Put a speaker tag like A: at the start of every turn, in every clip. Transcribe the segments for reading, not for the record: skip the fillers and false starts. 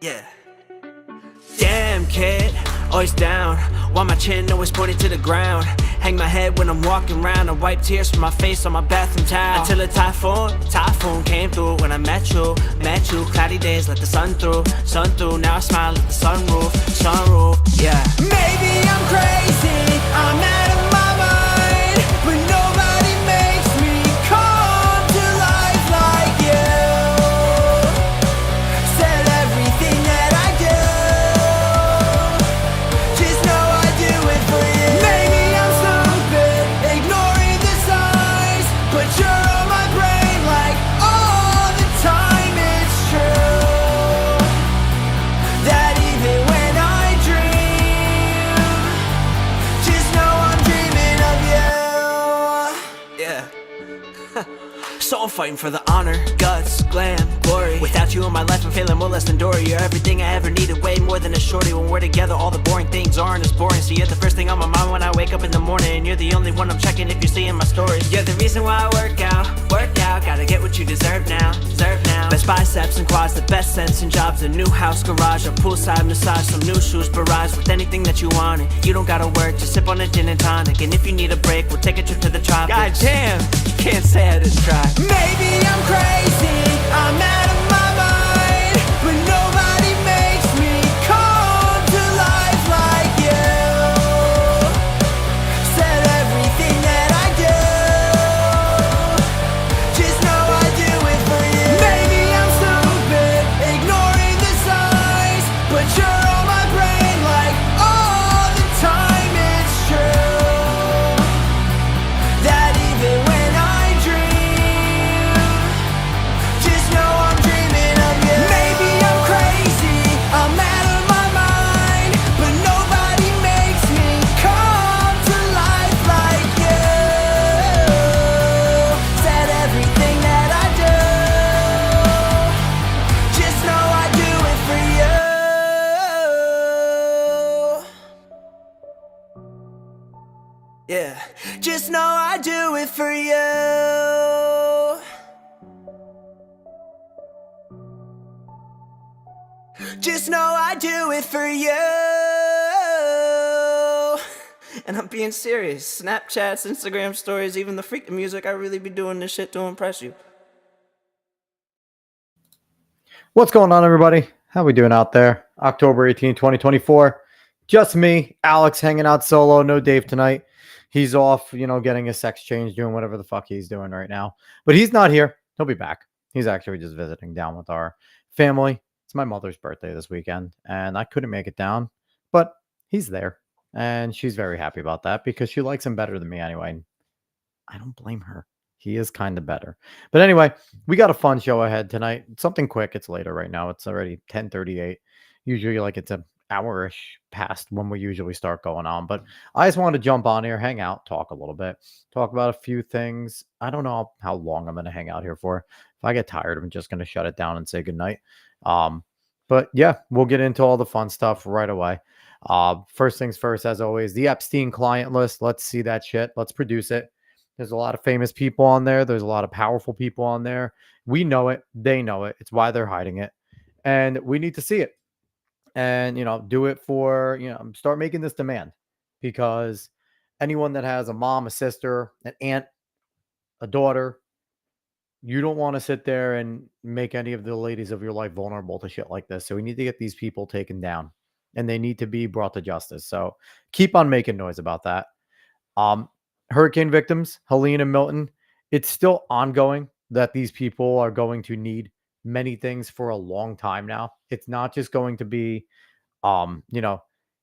A: Yeah. Damn, kid, always down. While my chin always pointed to the ground. Hang my head when I'm walking around. I wipe tears from my face on my bathroom towel. Until a typhoon came through when I met you. Cloudy days, let the sun through. Now I smile at the sunroof, yeah. Maybe I'm crazy, I'm out of my mind, but nobody makes me come to life like you. Said everything that I do, just know I do it for you. Maybe I'm stupid, ignoring the signs, but you're on my brain like all the time. It's true that even when I dream, just know I'm dreaming of you. Yeah. So I'm fighting for the honor, guts, glam, glory. Without you in my life, I'm feeling more less than Dory. You're everything I ever needed, way more than a shorty. When we're together, all the boring things aren't as boring. So you're the first thing on my mind when I wake up in the morning, and you're the only one I'm checking if you're seeing my stories. You're the reason why I work out. Gotta get what you deserve now. Best biceps and quads, the best sense in jobs, a new house, garage, a poolside massage, some new shoes, barrage, with anything that you wanted. You don't gotta work, just sip on a gin and tonic. And if you need a break, we'll take a trip to the tropics. God damn, you can't say I didn't try. Maybe I'm crazy, I'm out of my mind, but nobody makes me come to life like you. Said everything that I do, just know I do it for you. Maybe I'm stupid, ignoring the signs, but you're on my brain like all the time. It's true that even when I dream, just know I'm dreaming of you. Maybe I'm crazy, I'm out of my mind, but nobody makes me come to life like you. Said everything that I do, just know I do it for you. Yeah, just know I do it for you. Just know I do it for you. And I'm being serious. Snapchats, Instagram stories, even the freaking music, I really be doing this shit to impress you.
B: What's going on, everybody? How we doing out there? October 18, 2024. Just me, Alex, hanging out solo. No Dave tonight. He's off, getting his sex change, doing whatever the fuck he's doing right now. But he's not here. He'll be back. He's actually just visiting down with our family. It's my mother's birthday this weekend, and I couldn't make it down, but he's there. And she's very happy about that because she likes him better than me anyway. I don't blame her. He is kind of better. But anyway, we got a fun show ahead tonight. Something quick. It's later right now. It's already 10:38. Usually it's an hour-ish past when we usually start going on. But I just wanted to jump on here, hang out, talk a little bit, talk about a few things. I don't know how long I'm going to hang out here for. If I get tired, I'm just going to shut it down and say goodnight. But yeah, we'll get into all the fun stuff right away. First things first, as always, the Epstein client list. Let's see that shit. Let's produce it. There's a lot of famous people on there. There's a lot of powerful people on there. We know it. They know it. It's why they're hiding it. And we need to see it. And, do it for, start making this demand. Because anyone that has a mom, a sister, an aunt, a daughter, you don't want to sit there and make any of the ladies of your life vulnerable to shit like this. So we need to get these people taken down. And they need to be brought to justice. So keep on making noise about that. Hurricane victims, Helene and Milton, it's still ongoing that these people are going to need many things for a long time now. It's not just going to be,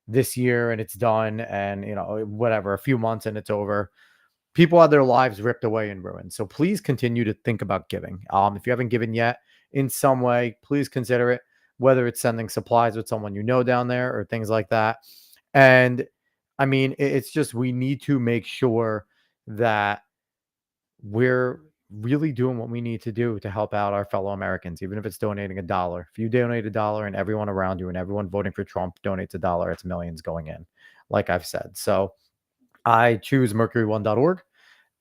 B: this year and it's done and, whatever, a few months and it's over. People had their lives ripped away and ruined. So please continue to think about giving. If you haven't given yet in some way, please consider it, whether it's sending supplies with someone down there or things like that. And I mean, it's just we need to make sure that we're really doing what we need to do to help out our fellow Americans, even if it's donating $1. If you donate $1 and everyone around you and everyone voting for Trump donates $1, it's millions going in, like I've said. So I choose mercury1.org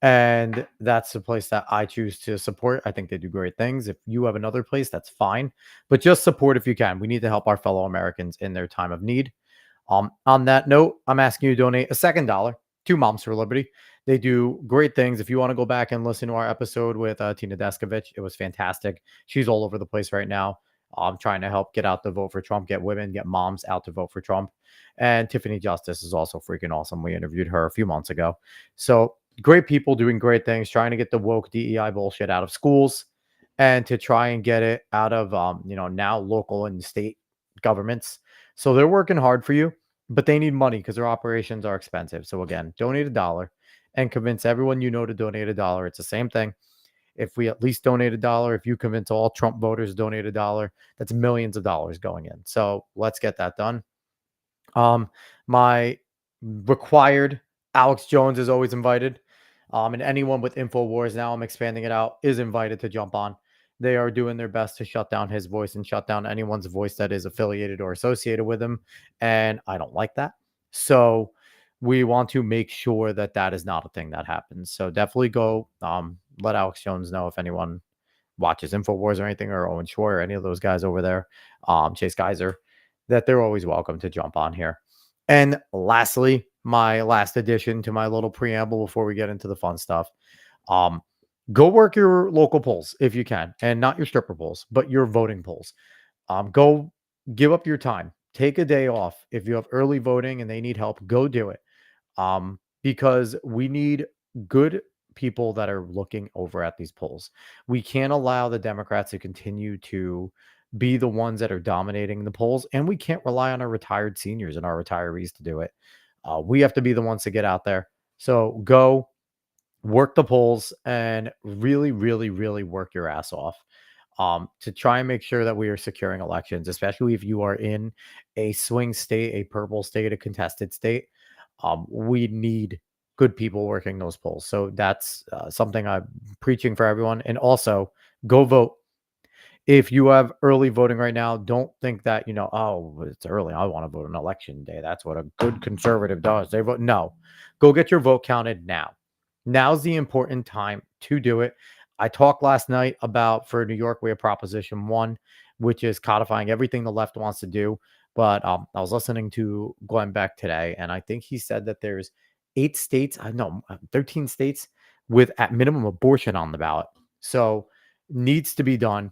B: And that's the place that I choose to support. I think they do great things. If you have another place, that's fine, but just support if you can. We need to help our fellow Americans in their time of need. On that note, I'm asking you to donate a second dollar to Moms for Liberty. They do great things. If you want to go back and listen to our episode with Tina Deskovich, it was fantastic. She's all over the place right now. Trying to help get out the vote for Trump, get women, get moms out to vote for Trump. And Tiffany Justice is also freaking awesome. We interviewed her a few months ago. So great people doing great things, trying to get the woke DEI bullshit out of schools and to try and get it out of, now local and state governments. So they're working hard for you, but they need money because their operations are expensive. So again, donate a dollar and convince everyone you know to donate a dollar. It's the same thing. If we at least donate a dollar, if you convince all Trump voters to donate a dollar, that's millions of dollars going in. So let's get that done. My required Alex Jones is always invited. And anyone with InfoWars now, I'm expanding it out, is invited to jump on. They are doing their best to shut down his voice and shut down anyone's voice that is affiliated or associated with him. And I don't like that. So we want to make sure that that is not a thing that happens. So definitely go let Alex Jones know if anyone watches InfoWars or anything, or Owen Schroyer, or any of those guys over there, Chase Geiser, that they're always welcome to jump on here. And lastly, my last addition to my little preamble before we get into the fun stuff. Go work your local polls if you can, and not your stripper polls, but your voting polls. Go give up your time. Take a day off. If you have early voting and they need help, go do it. Because we need good people that are looking over at these polls. We can't allow the Democrats to continue to be the ones that are dominating the polls, and we can't rely on our retired seniors and our retirees to do it. We have to be the ones to get out there. So go work the polls and really, really, really work your ass off to try and make sure that we are securing elections, especially if you are in a swing state, a purple state, a contested state. We need good people working those polls. So that's something I'm preaching for everyone. And also, go vote. If you have early voting right now, don't think that, oh, it's early. I want to vote on election day. That's what a good conservative does. They vote. No, go get your vote counted now. Now's the important time to do it. I talked last night about, for New York, we have Proposition 1, which is codifying everything the left wants to do. But I was listening to Glenn Beck today, and I think he said that there's 8 states, 13 states with at minimum abortion on the ballot. So needs to be done.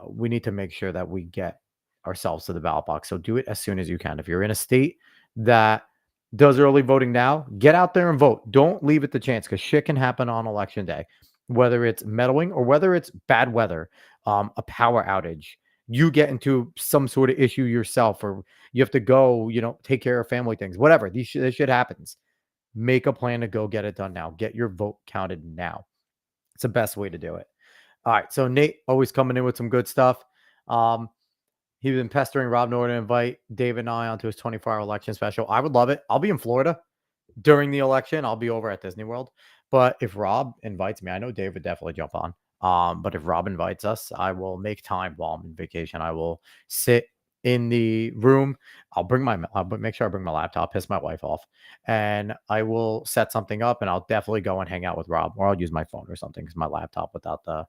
B: We need to make sure that we get ourselves to the ballot box. So do it as soon as you can. If you're in a state that does early voting now, get out there and vote. Don't leave it to chance, because shit can happen on election day, whether it's meddling or whether it's bad weather, a power outage. You get into some sort of issue yourself, or you have to go, take care of family things, whatever. This shit happens. Make a plan to go get it done now. Get your vote counted now. It's the best way to do it. All right. So Nate always coming in with some good stuff. He's been pestering Rob Noah to invite David and I onto his 24-hour election special. I would love it. I'll be in Florida during the election. I'll be over at Disney World. But if Rob invites me, I know Dave would definitely jump on. But if Rob invites us, I will make time while I'm in vacation. I will sit in the room. I'll make sure I bring my laptop, piss my wife off, and I will set something up, and I'll definitely go and hang out with Rob, or I'll use my phone or something, because my laptop without the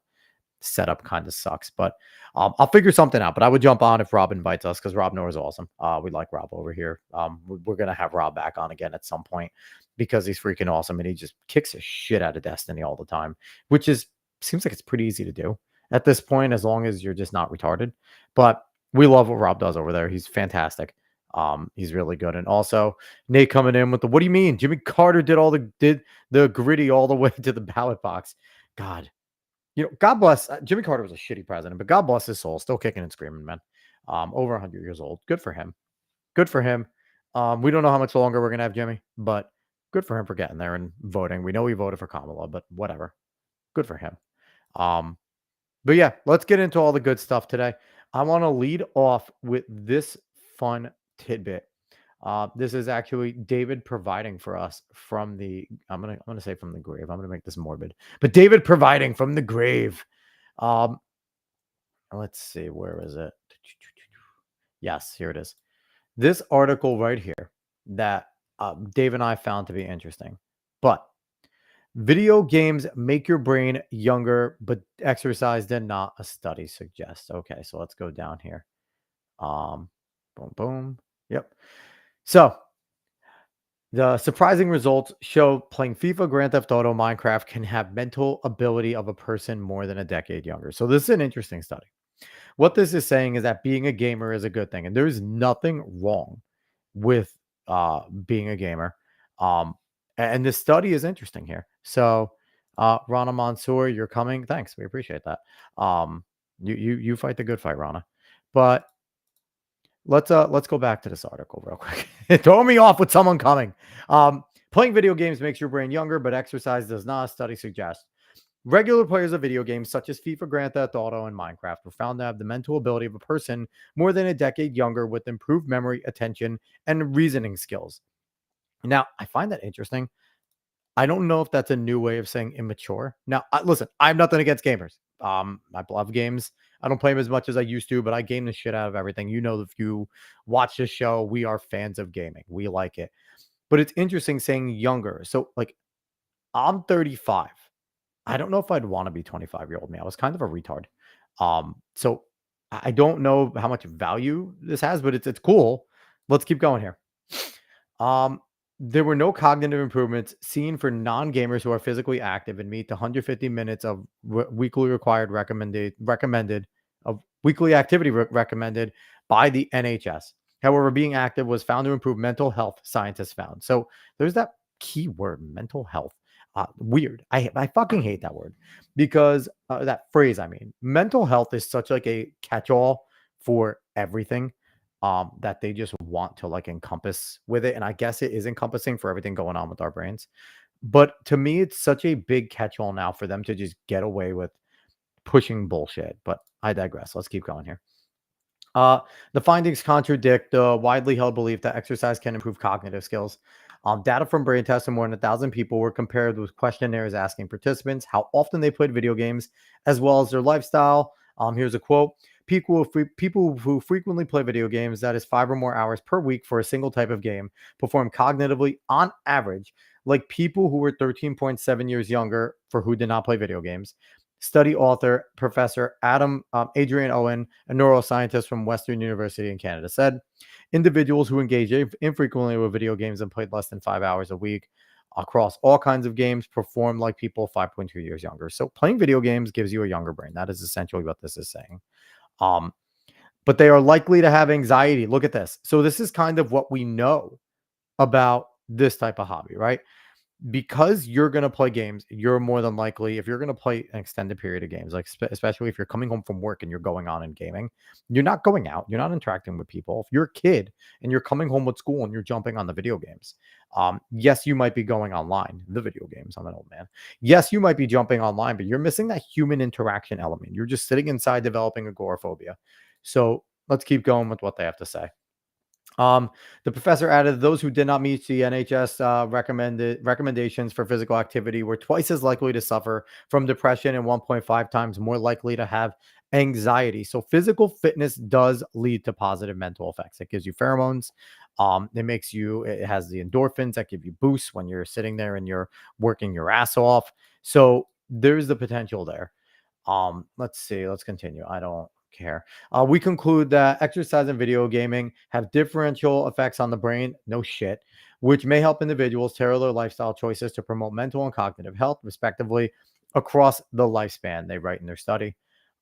B: setup kind of sucks. But I'll figure something out. But I would jump on if Rob invites us, because Rob Noah is awesome. We like Rob over here. We're gonna have Rob back on again at some point, because he's freaking awesome, and he just kicks the shit out of Destiny all the time, which seems like it's pretty easy to do at this point, as long as you're just not retarded. But we love what Rob does over there. He's fantastic. He's really good. And also Nate coming in with what do you mean? Jimmy Carter did the gritty all the way to the ballot box. God, God bless. Jimmy Carter was a shitty president, but God bless his soul. Still kicking and screaming, man. Over 100 years old. Good for him. Good for him. We don't know how much longer we're going to have Jimmy, but good for him for getting there and voting. We know he voted for Kamala, but whatever. Good for him. But yeah, let's get into all the good stuff today. I want to lead off with this fun tidbit. This is actually David providing for us from the, I'm gonna say from the grave. I'm gonna make this morbid, but David providing from the grave. Let's see, where is it? Yes, here it is. This article right here that Dave and I found to be interesting. But Video games make your brain younger, but exercise did not, a study suggests. Okay, so let's go down here. Um, boom, boom. Yep. So the surprising results show playing FIFA, Grand Theft Auto, Minecraft can have mental ability of a person more than a decade younger. So this is an interesting study. What this is saying is that being a gamer is a good thing, and there's nothing wrong with being a gamer. Um, and this study is interesting here. So, Rana Mansour, you're coming. Thanks, we appreciate that. You fight the good fight, Rana. But let's go back to this article real quick. Throw me off with someone coming. Playing video games makes your brain younger, but exercise does not. A study suggests. Regular players of video games such as FIFA, Grand Theft Auto, and Minecraft were found to have the mental ability of a person more than a decade younger with improved memory, attention, and reasoning skills. Now, I find that interesting. I don't know if that's a new way of saying immature. Now, listen, I have nothing against gamers. I love games. I don't play them as much as I used to, but I game the shit out of everything. You know, if you watch this show, we are fans of gaming. We like it. But it's interesting saying younger. So, like, I'm 35. I don't know if I'd want to be 25-year-old me. I was kind of a retard. So I don't know how much value this has, but it's cool. Let's keep going here. There were no cognitive improvements seen for non-gamers who are physically active and meet the 150 minutes of weekly required recommended of weekly activity recommended by the NHS. However, being active was found to improve mental health, scientists found. So there's that key word, mental health. Weird. I fucking hate that word because that phrase. I mean, mental health is such like a catch-all for everything that they just want to like encompass with it, and I guess it is encompassing for everything going on with our brains. But to me, it's such a big catch-all now for them to just get away with pushing bullshit. But I digress. Let's keep going here. The findings contradict the widely held belief that exercise can improve cognitive skills. Data from brain tests of more than 1,000 people were compared with questionnaires asking participants how often they played video games, as well as their lifestyle. Here's a quote. People who frequently play video games, that is 5 or more hours per week for a single type of game, perform cognitively on average like people who were 13.7 years younger for who did not play video games. Study author, Professor Adrian Owen, a neuroscientist from Western University in Canada, said individuals who engage infrequently with video games and played less than 5 hours a week across all kinds of games perform like people 5.2 years younger. So playing video games gives you a younger brain. That is essentially what this is saying. But they are likely to have anxiety. Look at this. So this is kind of what we know about this type of hobby, right? Because you're going to play games, you're more than likely, if you're going to play an extended period of games, like especially if you're coming home from work and you're going on and gaming, you're not going out, you're not interacting with people. If you're a kid and you're coming home with school and you're jumping on the video games, yes, you might be going online, the video games. I'm an old man. Yes, you might be jumping online, but you're missing that human interaction element. You're just sitting inside developing agoraphobia. So let's keep going with what they have to say. The professor added those who did not meet the NHS recommendations for physical activity were twice as likely to suffer from depression and 1.5 times more likely to have anxiety. So physical fitness does lead to positive mental effects. It gives you pheromones. It has the endorphins that give you boosts when you're sitting there and you're working your ass off. So there's the potential there. Let's see. Let's continue. I don't care. We conclude that exercise and video gaming have differential effects on the brain. No shit. Which may help individuals tailor their lifestyle choices to promote mental and cognitive health, respectively, across the lifespan. They write in their study.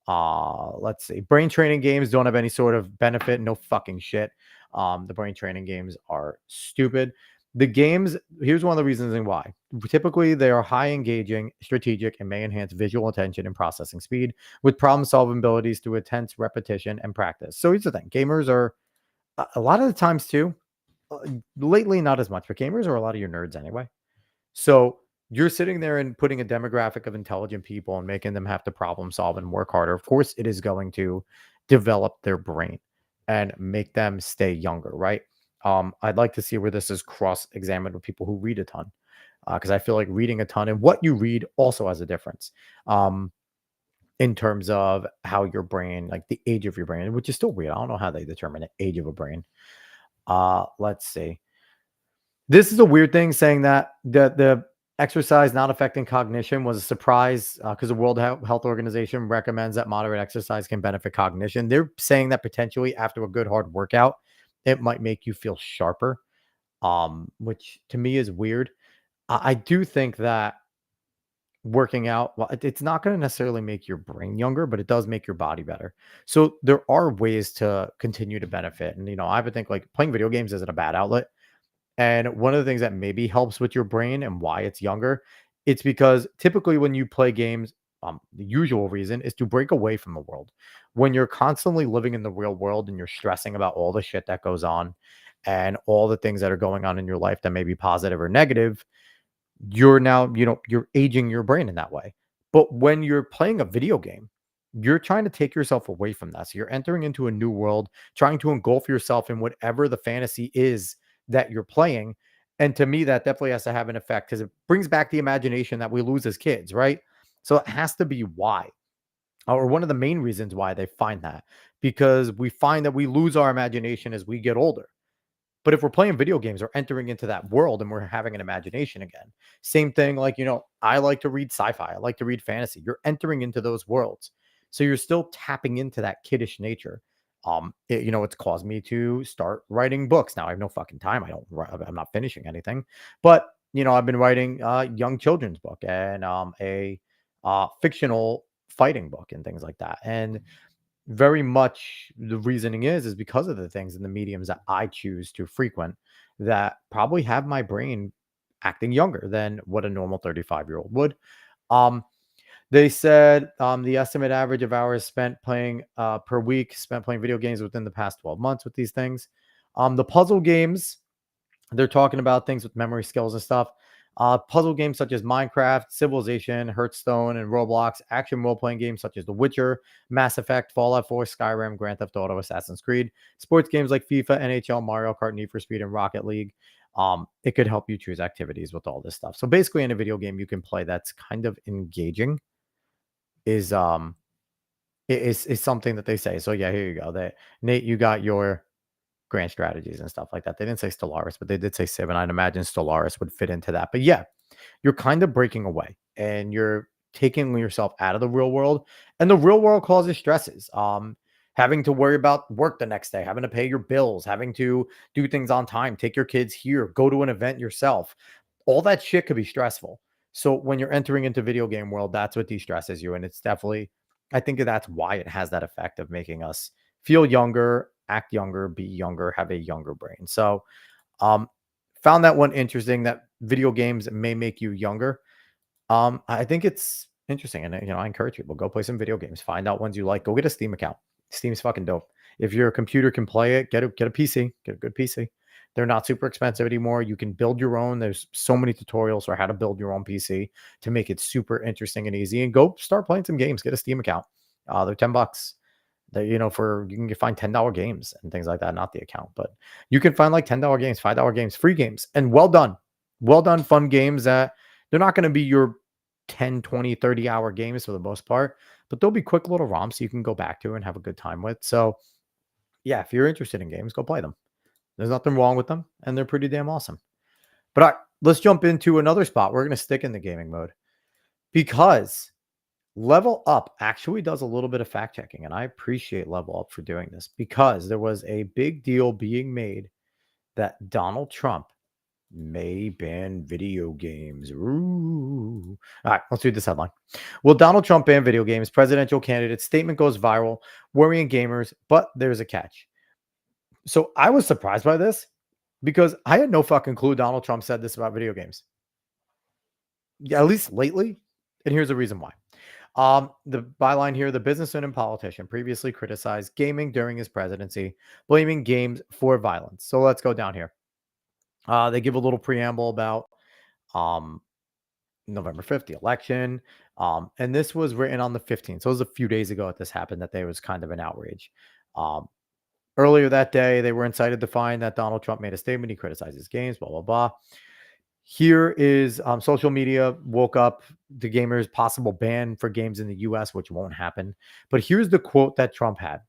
B: Let's see. Brain training games don't have any sort of benefit. No fucking shit. The brain training games are stupid. The games, here's one of the reasons and why. Typically, they are high engaging, strategic, and may enhance visual attention and processing speed with problem solving abilities through intense repetition and practice. So here's the thing. Gamers are, a lot of the times too, lately not as much, but gamers are a lot of your nerds anyway. So you're sitting there and putting a demographic of intelligent people and making them have to problem solve and work harder. Of course, it is going to develop their brain and make them stay younger, right? I'd like to see where this is cross-examined with people who read a ton, because I feel like reading a ton and what you read also has a difference in terms of how your brain, like the age of your brain, which is still weird. I don't know how they determine the age of a brain. Let's see. This is a weird thing saying that the Exercise not affecting cognition was a surprise because the World Health Organization recommends that moderate exercise can benefit cognition. They're saying that potentially after a good hard workout, it might make you feel sharper, which to me is weird. I do think that working out, well, it's not going to necessarily make your brain younger, but it does make your body better. So there are ways to continue to benefit. And, I would think like playing video games isn't a bad outlet. And one of the things that maybe helps with your brain and why it's younger, it's because typically when you play games, the usual reason is to break away from the world. When you're constantly living in the real world and you're stressing about all the shit that goes on and all the things that are going on in your life that may be positive or negative, you're now, you're aging your brain in that way. But when you're playing a video game, you're trying to take yourself away from that. So you're entering into a new world, trying to engulf yourself in whatever the fantasy is that you're playing. And to me, that definitely has to have an effect because it brings back the imagination that we lose as kids, right? So it has to be why, or one of the main reasons why they find that, because we find that we lose our imagination as we get older. But if we're playing video games or entering into that world and we're having an imagination again, same thing. Like, I like to read sci-fi. I like to read fantasy. You're entering into those worlds. So you're still tapping into that kiddish nature. It's caused me to start writing books. Now I have no fucking time. I'm not finishing anything, but I've been writing a young children's book and a fictional fighting book and things like that. And very much the reasoning is because of the things in the mediums that I choose to frequent that probably have my brain acting younger than what a normal 35-year-old would. Um, they said the estimate average of hours spent playing per week spent playing video games within the past 12 months with these things. The puzzle games, they're talking about things with memory skills and stuff. Puzzle games such as Minecraft, Civilization, Hearthstone, and Roblox, action role-playing games such as The Witcher, Mass Effect, Fallout 4, Skyrim, Grand Theft Auto, Assassin's Creed, sports games like FIFA, NHL, Mario Kart, Need for Speed, and Rocket League. It could help you choose activities with all this stuff. So basically, in a video game you can play that's kind of engaging is is something that they say. So yeah, here you go. Nate, you got your grand strategies and stuff like that. They didn't say Stellaris, but they did say Civ, and I'd imagine Stellaris would fit into that. But yeah, you're kind of breaking away and you're taking yourself out of the real world. And the real world causes stresses. Having to worry about work the next day, having to pay your bills, having to do things on time, take your kids here, go to an event yourself. All that shit could be stressful. So when you're entering into video game world, that's what de-stresses you. And it's definitely, I think that's why it has that effect of making us feel younger, act younger, be younger, have a younger brain. So um found that one interesting that video games may make you younger. I think it's interesting. And I encourage people, go play some video games, find out ones you like, go get a Steam account. Steam's fucking dope. If your computer can play it, get a PC, get a good PC. They're not super expensive anymore. You can build your own. There's so many tutorials for how to build your own PC to make it super interesting and easy. And go start playing some games. Get a Steam account. They're $10. That for you can find $10 games and things like that, not the account, but you can find like $10 games, $5 games, free games, and well done fun games that they're not going to be your 10, 20, 30-hour games for the most part, but they'll be quick little ROMs you can go back to and have a good time with. So yeah, if you're interested in games, go play them. There's nothing wrong with them, and they're pretty damn awesome. But all right, let's jump into another spot. We're going to stick in the gaming mode because Level Up actually does a little bit of fact checking, and I appreciate Level Up for doing this because there was a big deal being made that Donald Trump may ban video games. Ooh. All right, let's read this headline. Will Donald Trump ban video games? Presidential candidate statement goes viral, worrying gamers, but there's a catch. So I was surprised by this because I had no fucking clue Donald Trump said this about video games. Yeah, at least lately. And here's the reason why. The byline here, the businessman and politician previously criticized gaming during his presidency, blaming games for violence. So let's go down here. They give a little preamble about um, November 5th, the election. And this was written on the 15th. So it was a few days ago that this happened, that there was kind of an outrage. Um, Earlier that day, they were incited to find that Donald Trump made a statement. He criticizes games, blah, blah, blah. Here is social media woke up the gamers' possible ban for games in the US, which won't happen. But here's the quote that Trump had.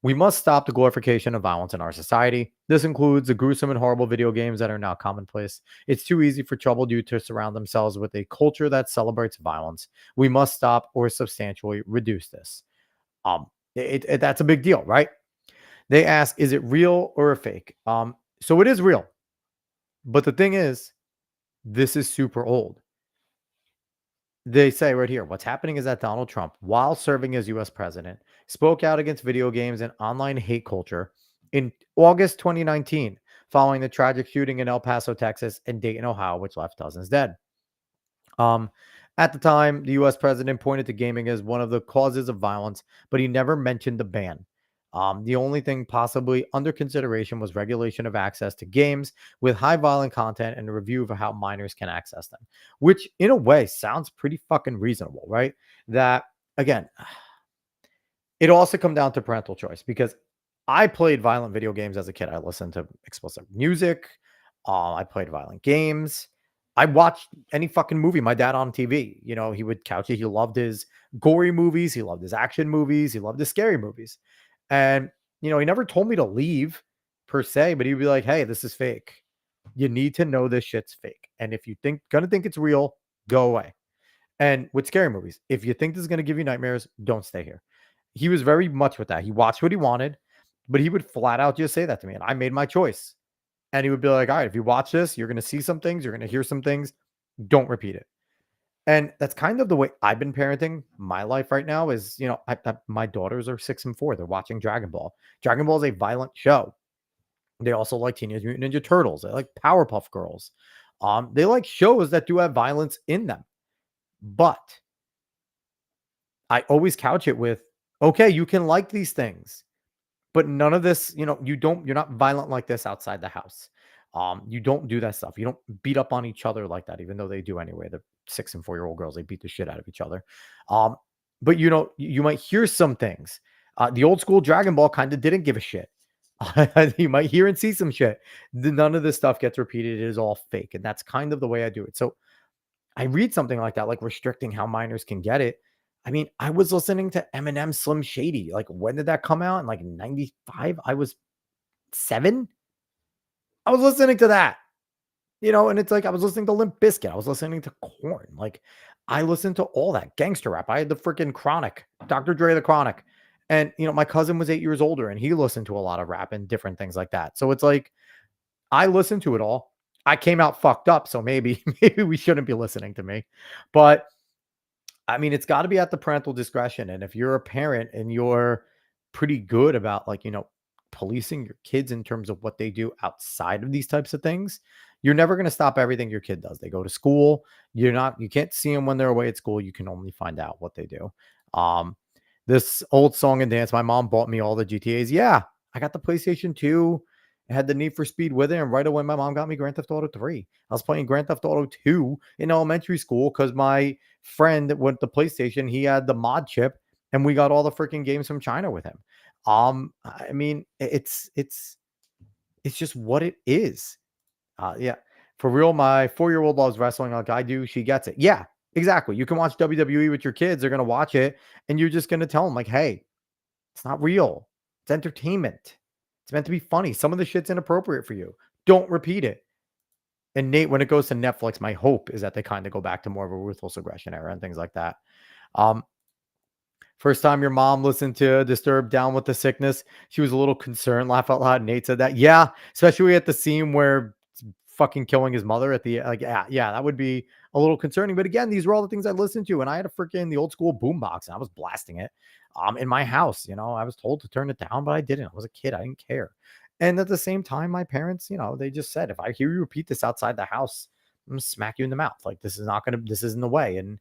B: We must stop the glorification of violence in our society. This includes the gruesome and horrible video games that are now commonplace. It's too easy for troubled youth to surround themselves with a culture that celebrates violence. We must stop or substantially reduce this. Um, that's a big deal, right? They ask, is it real or a fake? So it is real. But the thing is, this is super old. They say right here, what's happening is that Donald Trump, while serving as US president, spoke out against video games and online hate culture in August 2019, following the tragic shooting in El Paso, Texas, and Dayton, Ohio, which left dozens dead. Um, at the time, the US president pointed to gaming as one of the causes of violence, but he never mentioned the ban. The only thing possibly under consideration was regulation of access to games with high violent content and a review of how minors can access them, which in a way sounds pretty fucking reasonable, right? That again, it also come down to parental choice because I played violent video games as a kid. I listened to explicit music. I played violent games. I watched any fucking movie my dad on TV. You know, he would couch it. He loved his gory movies. He loved his action movies. He loved his scary movies. And, you know, he never told me to leave per se, but he'd be like, hey, this is fake. You need to know this shit's fake. And if you gonna think it's real, go away. And with scary movies, if you think this is gonna give you nightmares, don't stay here. He was very much with that. He watched what he wanted, but he would flat out just say that to me. And I made my choice. And he would be like, all right, if you watch this, you're gonna see some things, you're gonna hear some things. Don't repeat it. And that's kind of the way I've been parenting my life right now is, you know, my daughters are 6 and 4. They're watching Dragon Ball. Dragon Ball is a violent show. They also like Teenage Mutant Ninja Turtles. They like Powerpuff Girls. They like shows that do have violence in them. But I always couch it with, okay, you can like these things, but none of this, you know, you're not violent like this outside the house. You don't do that stuff. You don't beat up on each other like that, even though they do anyway. The 6 and 4-year-old girls, they beat the shit out of each other. But you know, you might hear some things. The old school Dragon Ball kind of didn't give a shit. You might hear and see some shit. None of this stuff gets repeated. It is all fake. And that's kind of the way I do it. So I read something like that, like restricting how minors can get it. I mean, I was listening to Eminem Slim Shady. Like, when did that come out? In like 95? I was 7. I was listening to that, you know, and it's like I was listening to Limp Bizkit. I was listening to Korn. Like, I listened to all that gangster rap. I had the freaking Chronic, Dr. Dre, the Chronic. And, you know, my cousin was 8 years older and he listened to a lot of rap and different things like that. So it's like, I listened to it all. I came out fucked up. So maybe we shouldn't be listening to me. But I mean, it's got to be at the parental discretion. And if you're a parent and you're pretty good about, like, you know, policing your kids in terms of what they do outside of these types of things, you're never going to stop everything your kid does. They go to school. You can't see them when they're away at school. You can only find out what they do. This old song and dance, my mom bought me all the GTAs. Yeah, I got the PlayStation 2. I had the Need for Speed with it. And right away, my mom got me Grand Theft Auto 3. I was playing Grand Theft Auto 2 in elementary school because my friend went to PlayStation. He had the mod chip and we got all the freaking games from China with him. I mean, it's just what it is. Yeah, for real. My 4-year-old loves wrestling like I do. She gets it. Yeah, exactly. You can watch WWE with your kids. They're going to watch it. And you're just going to tell them like, hey, it's not real. It's entertainment. It's meant to be funny. Some of the shit's inappropriate for you. Don't repeat it. And Nate, when it goes to Netflix, my hope is that they kind of go back to more of a ruthless aggression era and things like that. First time your mom listened to Disturbed Down with the Sickness, she was a little concerned. Laugh out loud. Nate said that. Yeah, especially at the scene where fucking killing his mother at the, like, yeah, that would be a little concerning. But again, these were all the things I listened to, and I had a freaking the old school boombox, and I was blasting it in my house. You know, I was told to turn it down, but I didn't. I was a kid. I didn't care. And at the same time, my parents, you know, they just said, if I hear you repeat this outside the house, I'm gonna smack you in the mouth. Like, this isn't the way. And,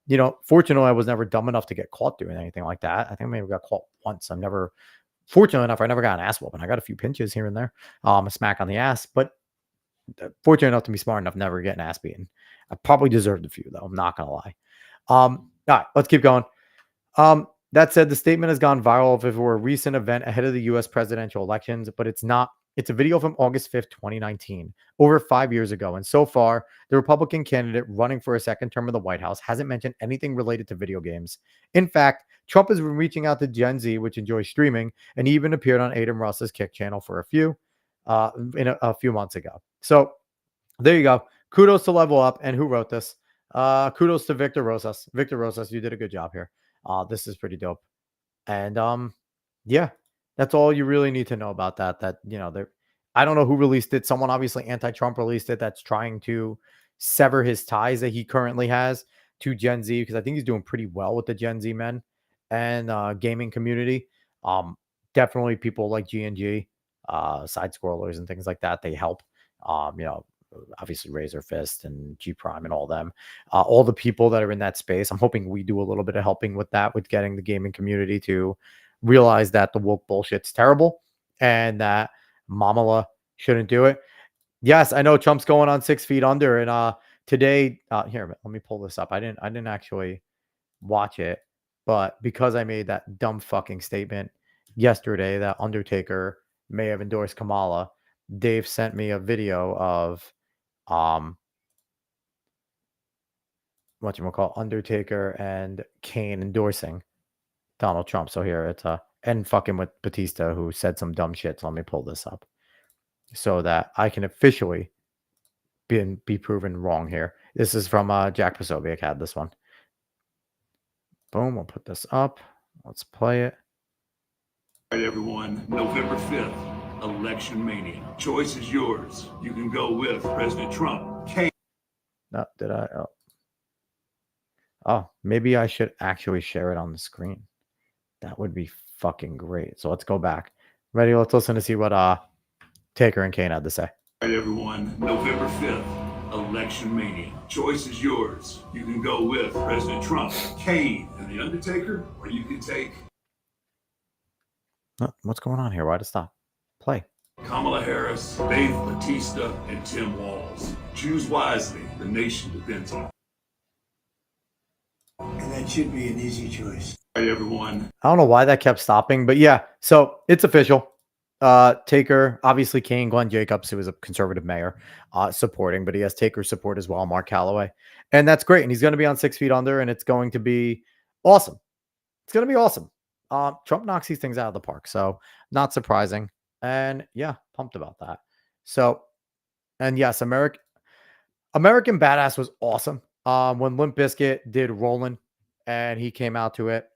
B: you know, fortunately, I was never dumb enough to get caught doing anything like that. I think I maybe got caught once. Fortunate enough, I never got an ass whooping. I got a few pinches here and there, a smack on the ass, but fortunate enough to be smart enough never get an ass beaten. I probably deserved a few, though. I'm not gonna lie. All right, let's keep going. That said, the statement has gone viral if it were a recent event ahead of the U.S. presidential elections, but it's not. It's a video from August 5th, 2019, over 5 years ago. And so far, the Republican candidate running for a second term of the White House hasn't mentioned anything related to video games. In fact, Trump has been reaching out to Gen Z, which enjoys streaming, and he even appeared on Adem Russ's Kick channel for a few months ago. So there you go. Kudos to Level Up. And who wrote this? Kudos to Victor Rosas. Victor Rosas, you did a good job here. This is pretty dope. And yeah, that's all you really need to know about that. I don't know who released it. Someone obviously anti-Trump released it that's trying to sever his ties that he currently has to Gen Z, because I think he's doing pretty well with the Gen Z men and gaming community. Definitely people like G&G, side scrollers and things like that. They help. Obviously Razor Fist and G Prime and all them, all the people that are in that space. I'm hoping we do a little bit of helping with that, with getting the gaming community to realize that the woke bullshit's terrible and that Mamala shouldn't do it. Yes, I know Trump's going on 6 feet under, and today, here, let me pull this up. I didn't actually watch it, but because I made that dumb fucking statement yesterday that Undertaker may have endorsed Kamala, Dave sent me a video of whatchamacallit, Undertaker and Kane endorsing Donald Trump. So here it's and fucking with Batista, who said some dumb shit. So let me pull this up so that I can officially be proven wrong here. This is from Jack Posobiec had this one. Boom, we'll put this up. Let's play it.
C: All right, everyone. November 5th, election mania. Choice is yours. You can go with President Trump, Kane.
B: No, did I? Oh, maybe I should actually share it on the screen. That would be fucking great. So let's go back. Ready? Let's listen to see what Taker and Kane had to say.
C: All right, everyone. November 5th, election mania. Choice is yours. You can go with President Trump, Kane, and The Undertaker, or you can take...
B: What's going on here? Why'd it stop? Play.
C: Kamala Harris, Dave Batista, and Tim Walz. Choose wisely. The nation depends on it.
D: And that should be an easy choice.
C: All right, everyone.
B: I don't know why that kept stopping, but yeah, so it's official. Taker, obviously Kane, Glenn Jacobs, who is a conservative mayor, supporting, but he has Taker's support as well, Mark Calloway. And that's great. And he's going to be on 6 feet under, and it's going to be awesome. It's going to be awesome. Trump knocks these things out of the park. So not surprising. And yeah, pumped about that. So, and yes, American Badass was awesome. When Limp Bizkit did Rollin' and he came out to it,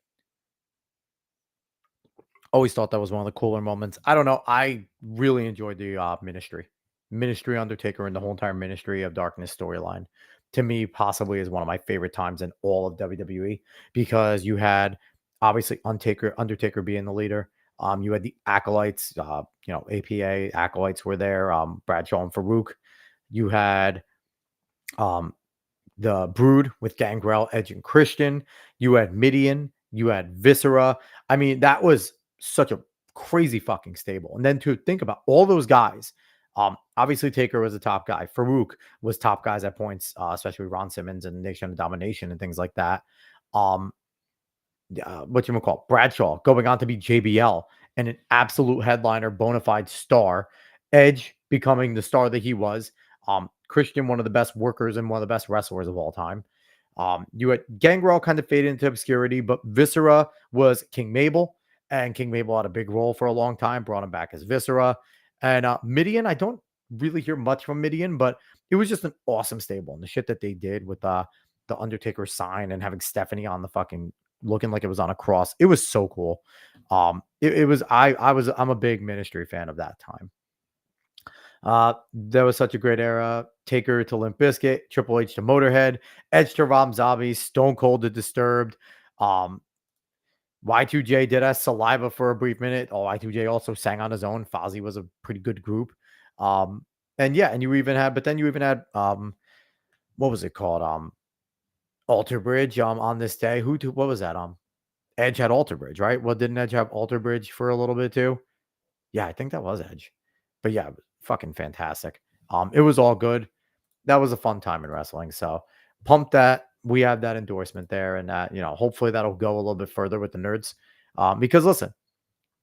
B: always thought that was one of the cooler moments. I don't know. I really enjoyed the Ministry Undertaker and the whole entire Ministry of Darkness storyline. To me, possibly is one of my favorite times in all of WWE, because you had obviously Undertaker being the leader. You had the acolytes, APA acolytes were there. Bradshaw and Farouk. You had the Brood with Gangrel, Edge, and Christian. You had Midian. You had Viscera. I mean, that was such a crazy fucking stable. And then to think about all those guys, obviously Taker was the top guy. Farouk was top guys at points, especially Ron Simmons and Nation of Domination and things like that. Bradshaw going on to be JBL and an absolute headliner, bona fide star. Edge becoming the star that he was. Christian, one of the best workers and one of the best wrestlers of all time. You had Gangrel kind of faded into obscurity, but Viscera was King Mabel, and King Mabel had a big role for a long time, brought him back as Viscera. And Midian, I don't really hear much from Midian, but it was just an awesome stable. And the shit that they did with the Undertaker sign and having Stephanie on the fucking looking like it was on a cross, it was so cool. I'm a big Ministry fan of that time. That was such a great era. Taker to Limp Bizkit, Triple H to Motorhead, Edge to Rob Zombie, Stone Cold to Disturbed. Y2J did as Saliva for a brief minute. Y2J also sang on his own. Fozzy was a pretty good group. And you even had what was it called? Alter Bridge on this day. What was that? Edge had Alter Bridge, right? Well, didn't Edge have Alter Bridge for a little bit too? Yeah, I think that was Edge. But yeah, fucking fantastic. It was all good. That was a fun time in wrestling. So pumped that we have that endorsement there, and that, hopefully that'll go a little bit further with the nerds. Because listen,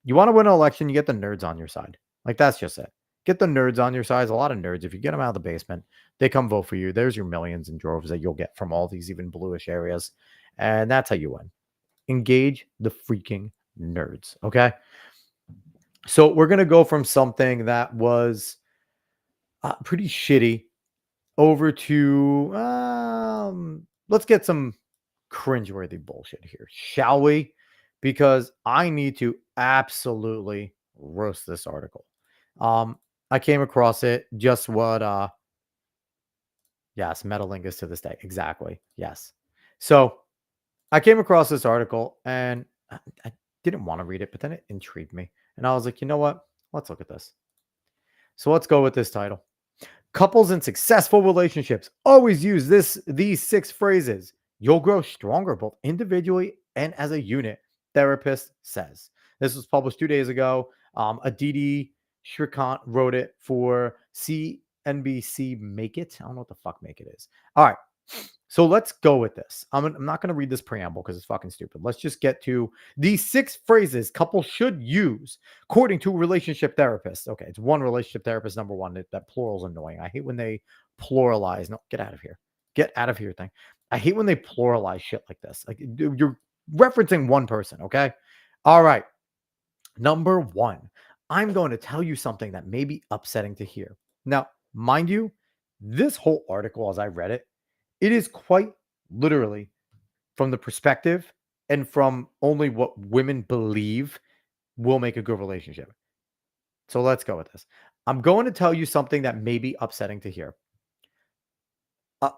B: you want to win an election, you get the nerds on your side. Like, that's just it. Get the nerds on your side. A lot of nerds. If you get them out of the basement, they come vote for you. There's your millions in droves that you'll get from all these even bluish areas. And that's how you win. Engage the freaking nerds. Okay. So we're going to go from something that was pretty shitty over to let's get some cringeworthy bullshit here, shall we? Because I need to absolutely roast this article. I came across it, just what yes, metalingus to this day. Exactly. Yes. So I came across this article and I didn't want to read it, but then it intrigued me. And I was like, you know what? Let's look at this. So let's go with this title. Couples in successful relationships always use these 6 phrases. You'll grow stronger both individually and as a unit, therapist says. This was published 2 days ago. Aditi Shrikant wrote it for CNBC Make It. I don't know what the fuck Make It is. All right. So let's go with this. I'm not going to read this preamble because it's fucking stupid. Let's just get to these 6 phrases couples should use according to relationship therapists. Okay, it's one relationship therapist, number one. That plural's annoying. I hate when they pluralize. No, get out of here. Get out of here thing. I hate when they pluralize shit like this. Like you're referencing one person, okay? All right. Number 1. I'm going to tell you something that may be upsetting to hear. Now, mind you, this whole article, as I read it, it is quite literally from the perspective and from only what women believe will make a good relationship. So let's go with this. I'm going to tell you something that may be upsetting to hear.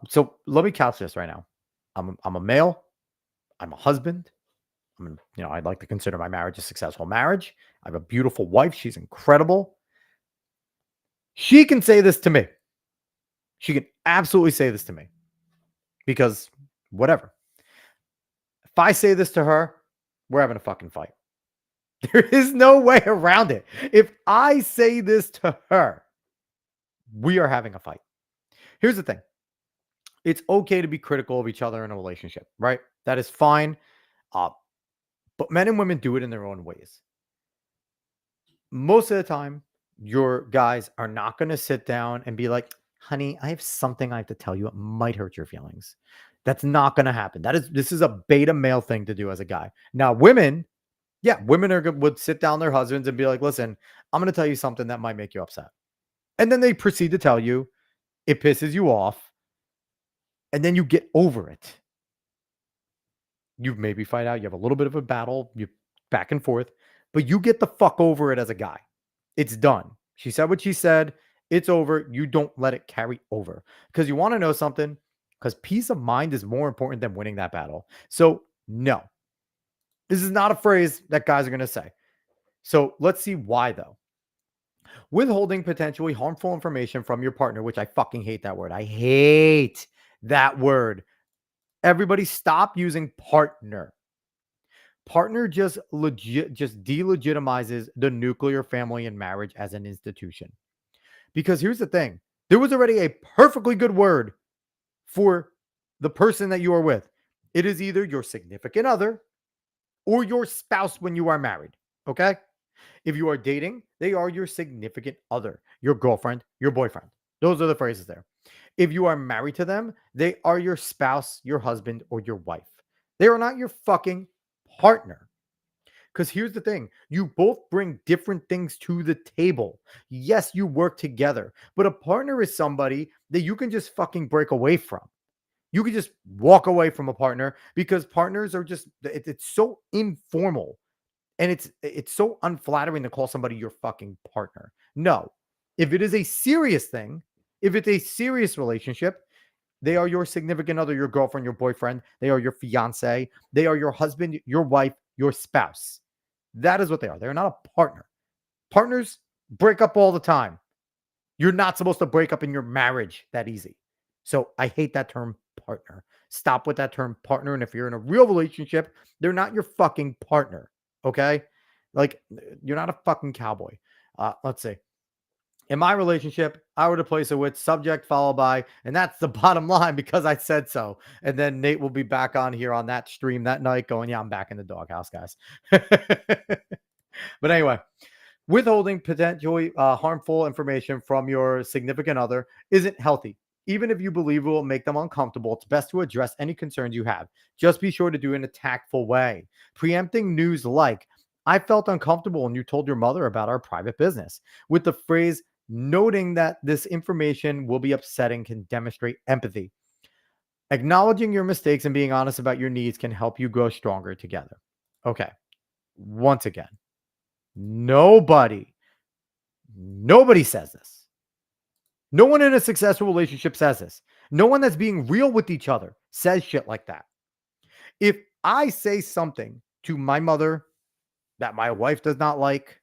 B: So let me couch this right now. I'm a male. I'm a husband. I'd like to consider my marriage a successful marriage. I have a beautiful wife. She's incredible. She can say this to me. She can absolutely say this to me. Because whatever. If I say this to her, we're having a fucking fight. There is no way around it. If I say this to her, we are having a fight. Here's the thing. It's okay to be critical of each other in a relationship, right? That is fine. But men and women do it in their own ways. Most of the time, your guys are not going to sit down and be like, honey, I have something I have to tell you. It might hurt your feelings. That's not going to happen. This is a beta male thing to do as a guy. Now, women would sit down their husbands and be like, listen, I'm going to tell you something that might make you upset. And then they proceed to tell you, it pisses you off. And then you get over it. You maybe fight out. You have a little bit of a battle. You back and forth. But you get the fuck over it as a guy. It's done. She said what she said. It's over. You don't let it carry over. Because you want to know something? Because peace of mind is more important than winning that battle. So, no. This is not a phrase that guys are going to say. So, let's see why, though. Withholding potentially harmful information from your partner, which I fucking hate that word. I hate that word. Everybody stop using partner. Partner just delegitimizes the nuclear family and marriage as an institution. Because here's the thing. There was already a perfectly good word for the person that you are with. It is either your significant other or your spouse when you are married. Okay? If you are dating, they are your significant other, your girlfriend, your boyfriend. Those are the phrases there. If you are married to them, they are your spouse, your husband, or your wife. They are not your fucking partner. Because here's the thing. You both bring different things to the table. Yes, you work together. But a partner is somebody that you can just fucking break away from. You can just walk away from a partner because partners are just, it's so informal. And it's so unflattering to call somebody your fucking partner. No. If it is a serious thing, if it's a serious relationship, they are your significant other, your girlfriend, your boyfriend. They are your fiance. They are your husband, your wife, your spouse. That is what they are. They're not a partner. Partners break up all the time. You're not supposed to break up in your marriage that easy. So I hate that term partner. Stop with that term partner. And if you're in a real relationship, they're not your fucking partner. Okay? Like, you're not a fucking cowboy. Let's see. In my relationship, I would replace it with subject followed by, and that's the bottom line because I said so. And then Nate will be back on here on that stream that night going, yeah, I'm back in the doghouse, guys. But anyway, withholding potentially harmful information from your significant other isn't healthy. Even if you believe it will make them uncomfortable, it's best to address any concerns you have. Just be sure to do it in a tactful way. Preempting news like, I felt uncomfortable when you told your mother about our private business, with the phrase, noting that this information will be upsetting, can demonstrate empathy. Acknowledging your mistakes and being honest about your needs can help you grow stronger together. Okay. Once again, nobody says this. No one in a successful relationship says this. No one that's being real with each other says shit like that. If I say something to my mother that my wife does not like,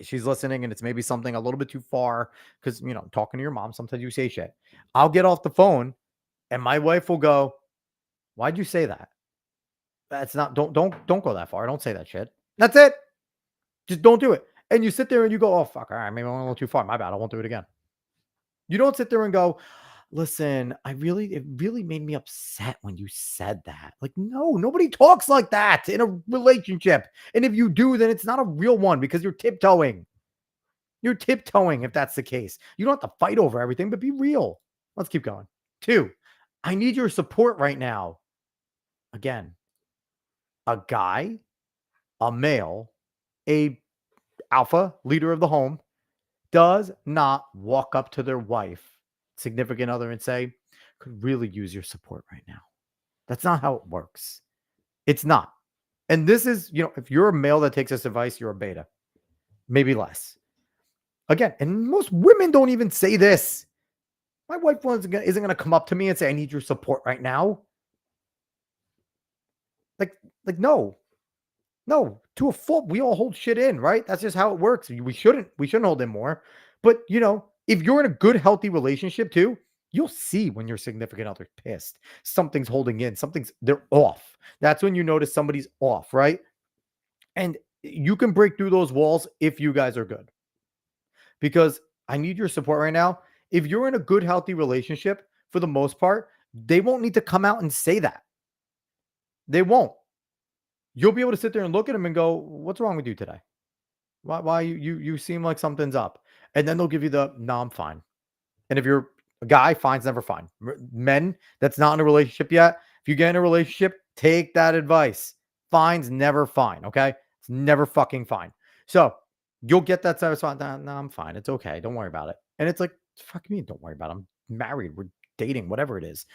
B: she's listening and it's maybe something a little bit too far, because, talking to your mom, sometimes you say shit. I'll get off the phone and my wife will go, why'd you say that? That's not, don't go that far. Don't say that shit. That's it. Just don't do it. And you sit there and you go, oh, fuck. All right. Maybe I went a little too far. My bad. I won't do it again. You don't sit there and go, listen, it really made me upset when you said that. Like, no, nobody talks like that in a relationship. And if you do, then it's not a real one, because you're tiptoeing. You're tiptoeing if that's the case. You don't have to fight over everything, but be real. Let's keep going. 2, I need your support right now. Again, a guy, a male, a alpha leader of the home does not walk up to their wife, significant other, and say, could really use your support right now. That's not how it works. It's not. And this is, if you're a male that takes this advice, you're a beta, maybe less. Again, and most women don't even say this. My wife isn't going to come up to me and say, I need your support right now. Like, no, to a fault, we all hold shit in, right? That's just how it works. We shouldn't hold in more. But, if you're in a good, healthy relationship too, you'll see when your significant other's pissed. Something's holding in, they're off. That's when you notice somebody's off, right? And you can break through those walls if you guys are good. Because I need your support right now. If you're in a good, healthy relationship, for the most part, they won't need to come out and say that. They won't. You'll be able to sit there and look at them and go, what's wrong with you today? Why you seem like something's up? And then they'll give you the, no, I'm fine. And if you're a guy, fine's never fine. Men that's not in a relationship yet, if you get in a relationship, take that advice. Fine's never fine, okay? It's never fucking fine. So you'll get that side of, no, I'm fine. It's okay. Don't worry about it. And it's like, fuck me, don't worry about it. I'm married. We're dating, whatever it is.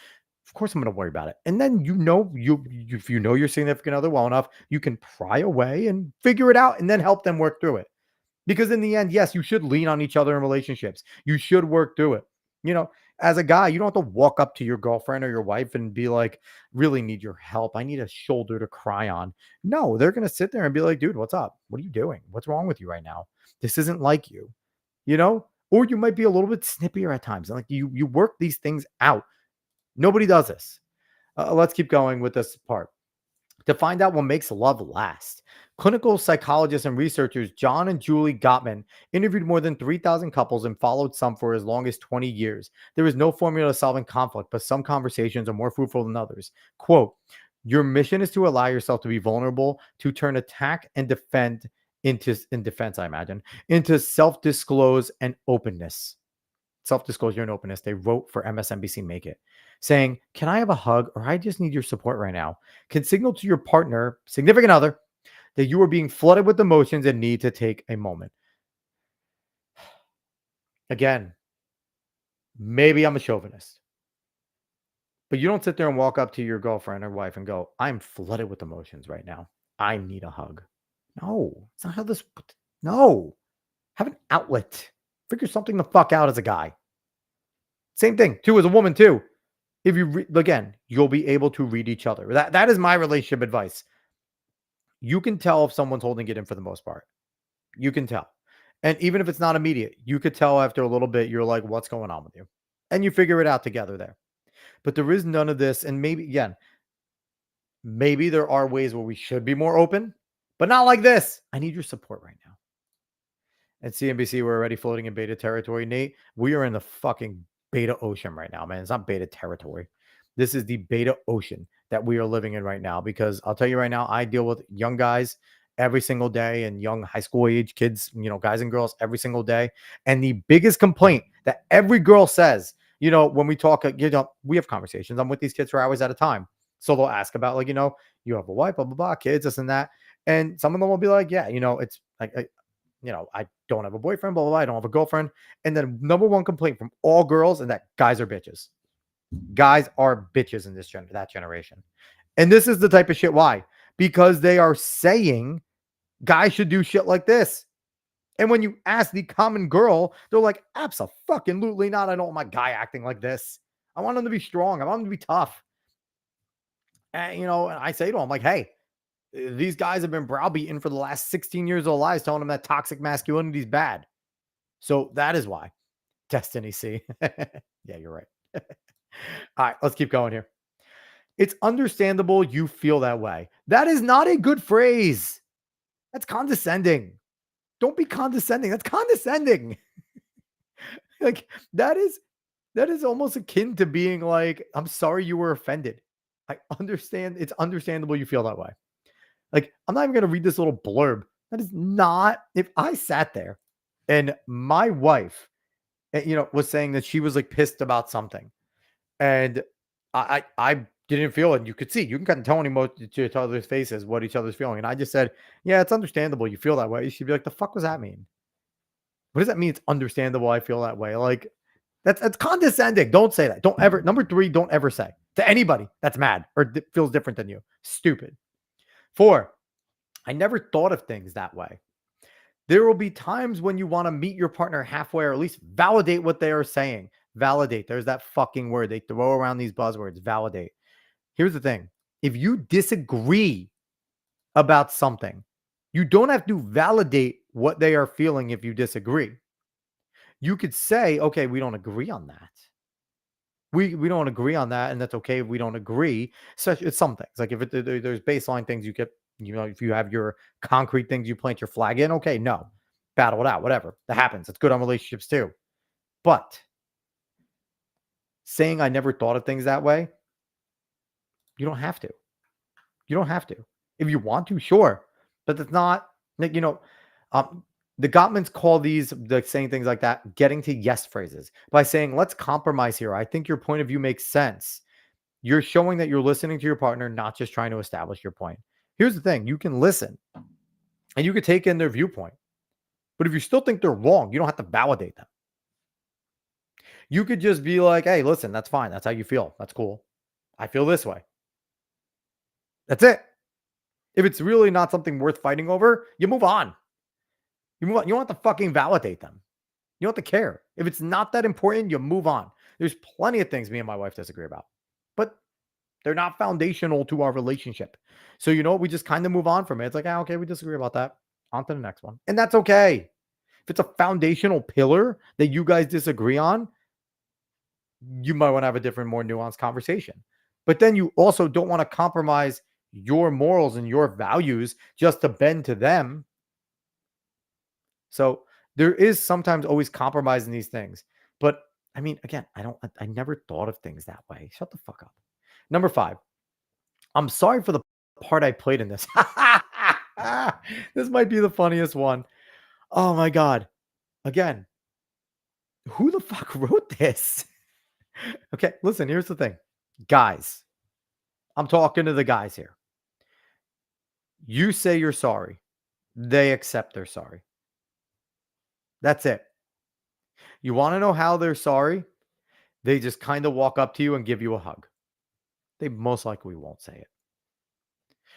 B: Of course I'm going to worry about it. And then if you know your significant other well enough, you can pry away and figure it out and then help them work through it. Because in the end, yes, you should lean on each other in relationships. You should work through it. As a guy, you don't have to walk up to your girlfriend or your wife and be like, really need your help. I need a shoulder to cry on. No, they're going to sit there and be like, dude, what's up? What are you doing? What's wrong with you right now? This isn't like you, or you might be a little bit snippier at times. Like you work these things out. Nobody does this. Let's keep going with this part. To find out what makes love last, clinical psychologists and researchers John and Julie Gottman interviewed more than 3,000 couples and followed some for as long as 20 years. There is no formula to solving conflict, but some conversations are more fruitful than others. Quote, your mission is to allow yourself to be vulnerable, to turn attack and defense, I imagine, into self-disclose and openness. Self-disclosure and openness. They wrote for MSNBC Make It, saying, can I have a hug, or I just need your support right now, can signal to your partner, significant other, that you are being flooded with emotions and need to take a moment. Again, maybe I'm a chauvinist, but you don't sit there and walk up to your girlfriend or wife and go, I'm flooded with emotions right now. I need a hug. No, it's not how this. No, have an outlet. Figure something the fuck out as a guy. Same thing, too, as a woman, too. If you, again, you'll be able to read each other. That is my relationship advice. You can tell if someone's holding it in for the most part. You can tell. And even if it's not immediate, you could tell after a little bit, you're like, what's going on with you? And you figure it out together there. But there is none of this. And maybe there are ways where we should be more open, but not like this. I need your support right now. At CNBC, we're already floating in beta territory, Nate. We are in the fucking beta ocean right now, man. It's not beta territory. This is the beta ocean that we are living in right now, because I'll tell you right now, I deal with young guys every single day and young high school age kids, guys and girls every single day. And the biggest complaint that every girl says, You know, when we talk, we have conversations. I'm with these kids for hours at a time. So they'll ask about, like, you have a wife, blah, blah, blah, kids, this and that. And some of them will be like, yeah, it's like, I don't have a boyfriend, blah, blah, blah. I don't have a girlfriend. And then number one complaint from all girls and that guys are bitches. Guys are bitches in that generation. And this is the type of shit. Why? Because they are saying guys should do shit like this. And when you ask the common girl, they're like, absolutely not. I don't want my guy acting like this. I want him to be strong. I want him to be tough. And, and I say to him, like, hey, these guys have been browbeaten for the last 16 years of their lives telling them that toxic masculinity is bad. So that is why. Destiny C. Yeah, you're right. All right, let's keep going here. It's understandable you feel that way. That is not a good phrase. That's condescending. Don't be condescending. That's condescending. Like that is almost akin to being like, I'm sorry you were offended. I understand. It's understandable you feel that way. Like, I'm not even going to read this little blurb. That is not, if I sat there and my wife, was saying that she was like pissed about something and I didn't feel it. You could see, you can kind of tell to each other's faces what each other's feeling. And I just said, yeah, it's understandable you feel that way. She'd be like, the fuck does that mean? What does that mean? It's understandable I feel that way. Like, that's condescending. Don't say that. Don't ever. Number 3, don't ever say to anybody that's mad or feels different than you. Stupid. 4, I never thought of things that way. There will be times when you want to meet your partner halfway or at least validate what they are saying. Validate. There's that fucking word. They throw around these buzzwords. Validate. Here's the thing. If you disagree about something, you don't have to validate what they are feeling if you disagree. You could say, okay, we don't agree on that. We don't agree on that, and that's okay if we don't agree. So it's some things. Like if there's baseline things you get, if you have your concrete things you plant your flag in, okay, no. Battle it out, whatever. That happens. It's good on relationships too. But saying I never thought of things that way, you don't have to. You don't have to. If you want to, sure. But that's not, like, the Gottmans call these, saying things like that, getting to yes phrases. By saying, let's compromise here. I think your point of view makes sense. You're showing that you're listening to your partner, not just trying to establish your point. Here's the thing. You can listen and you can take in their viewpoint. But if you still think they're wrong, you don't have to validate them. You could just be like, hey, listen, that's fine. That's how you feel. That's cool. I feel this way. That's it. If it's really not something worth fighting over, you move on. You move on. You don't have to fucking validate them. You don't have to care. If it's not that important, you move on. There's plenty of things me and my wife disagree about, but they're not foundational to our relationship. So, we just kind of move on from it. It's like, okay, we disagree about that. On to the next one. And that's okay. If it's a foundational pillar that you guys disagree on, you might want to have a different, more nuanced conversation. But then you also don't want to compromise your morals and your values just to bend to them. So there is sometimes always compromise in these things. But I mean, again, I never thought of things that way. Shut the fuck up. Number 5, I'm sorry for the part I played in this. This might be the funniest one. Oh my God. Again, who the fuck wrote this? Okay, listen, here's the thing. Guys, I'm talking to the guys here. You say you're sorry. They accept they're sorry. That's it. You want to know how they're sorry? They just kind of walk up to you and give you a hug. They most likely won't say it.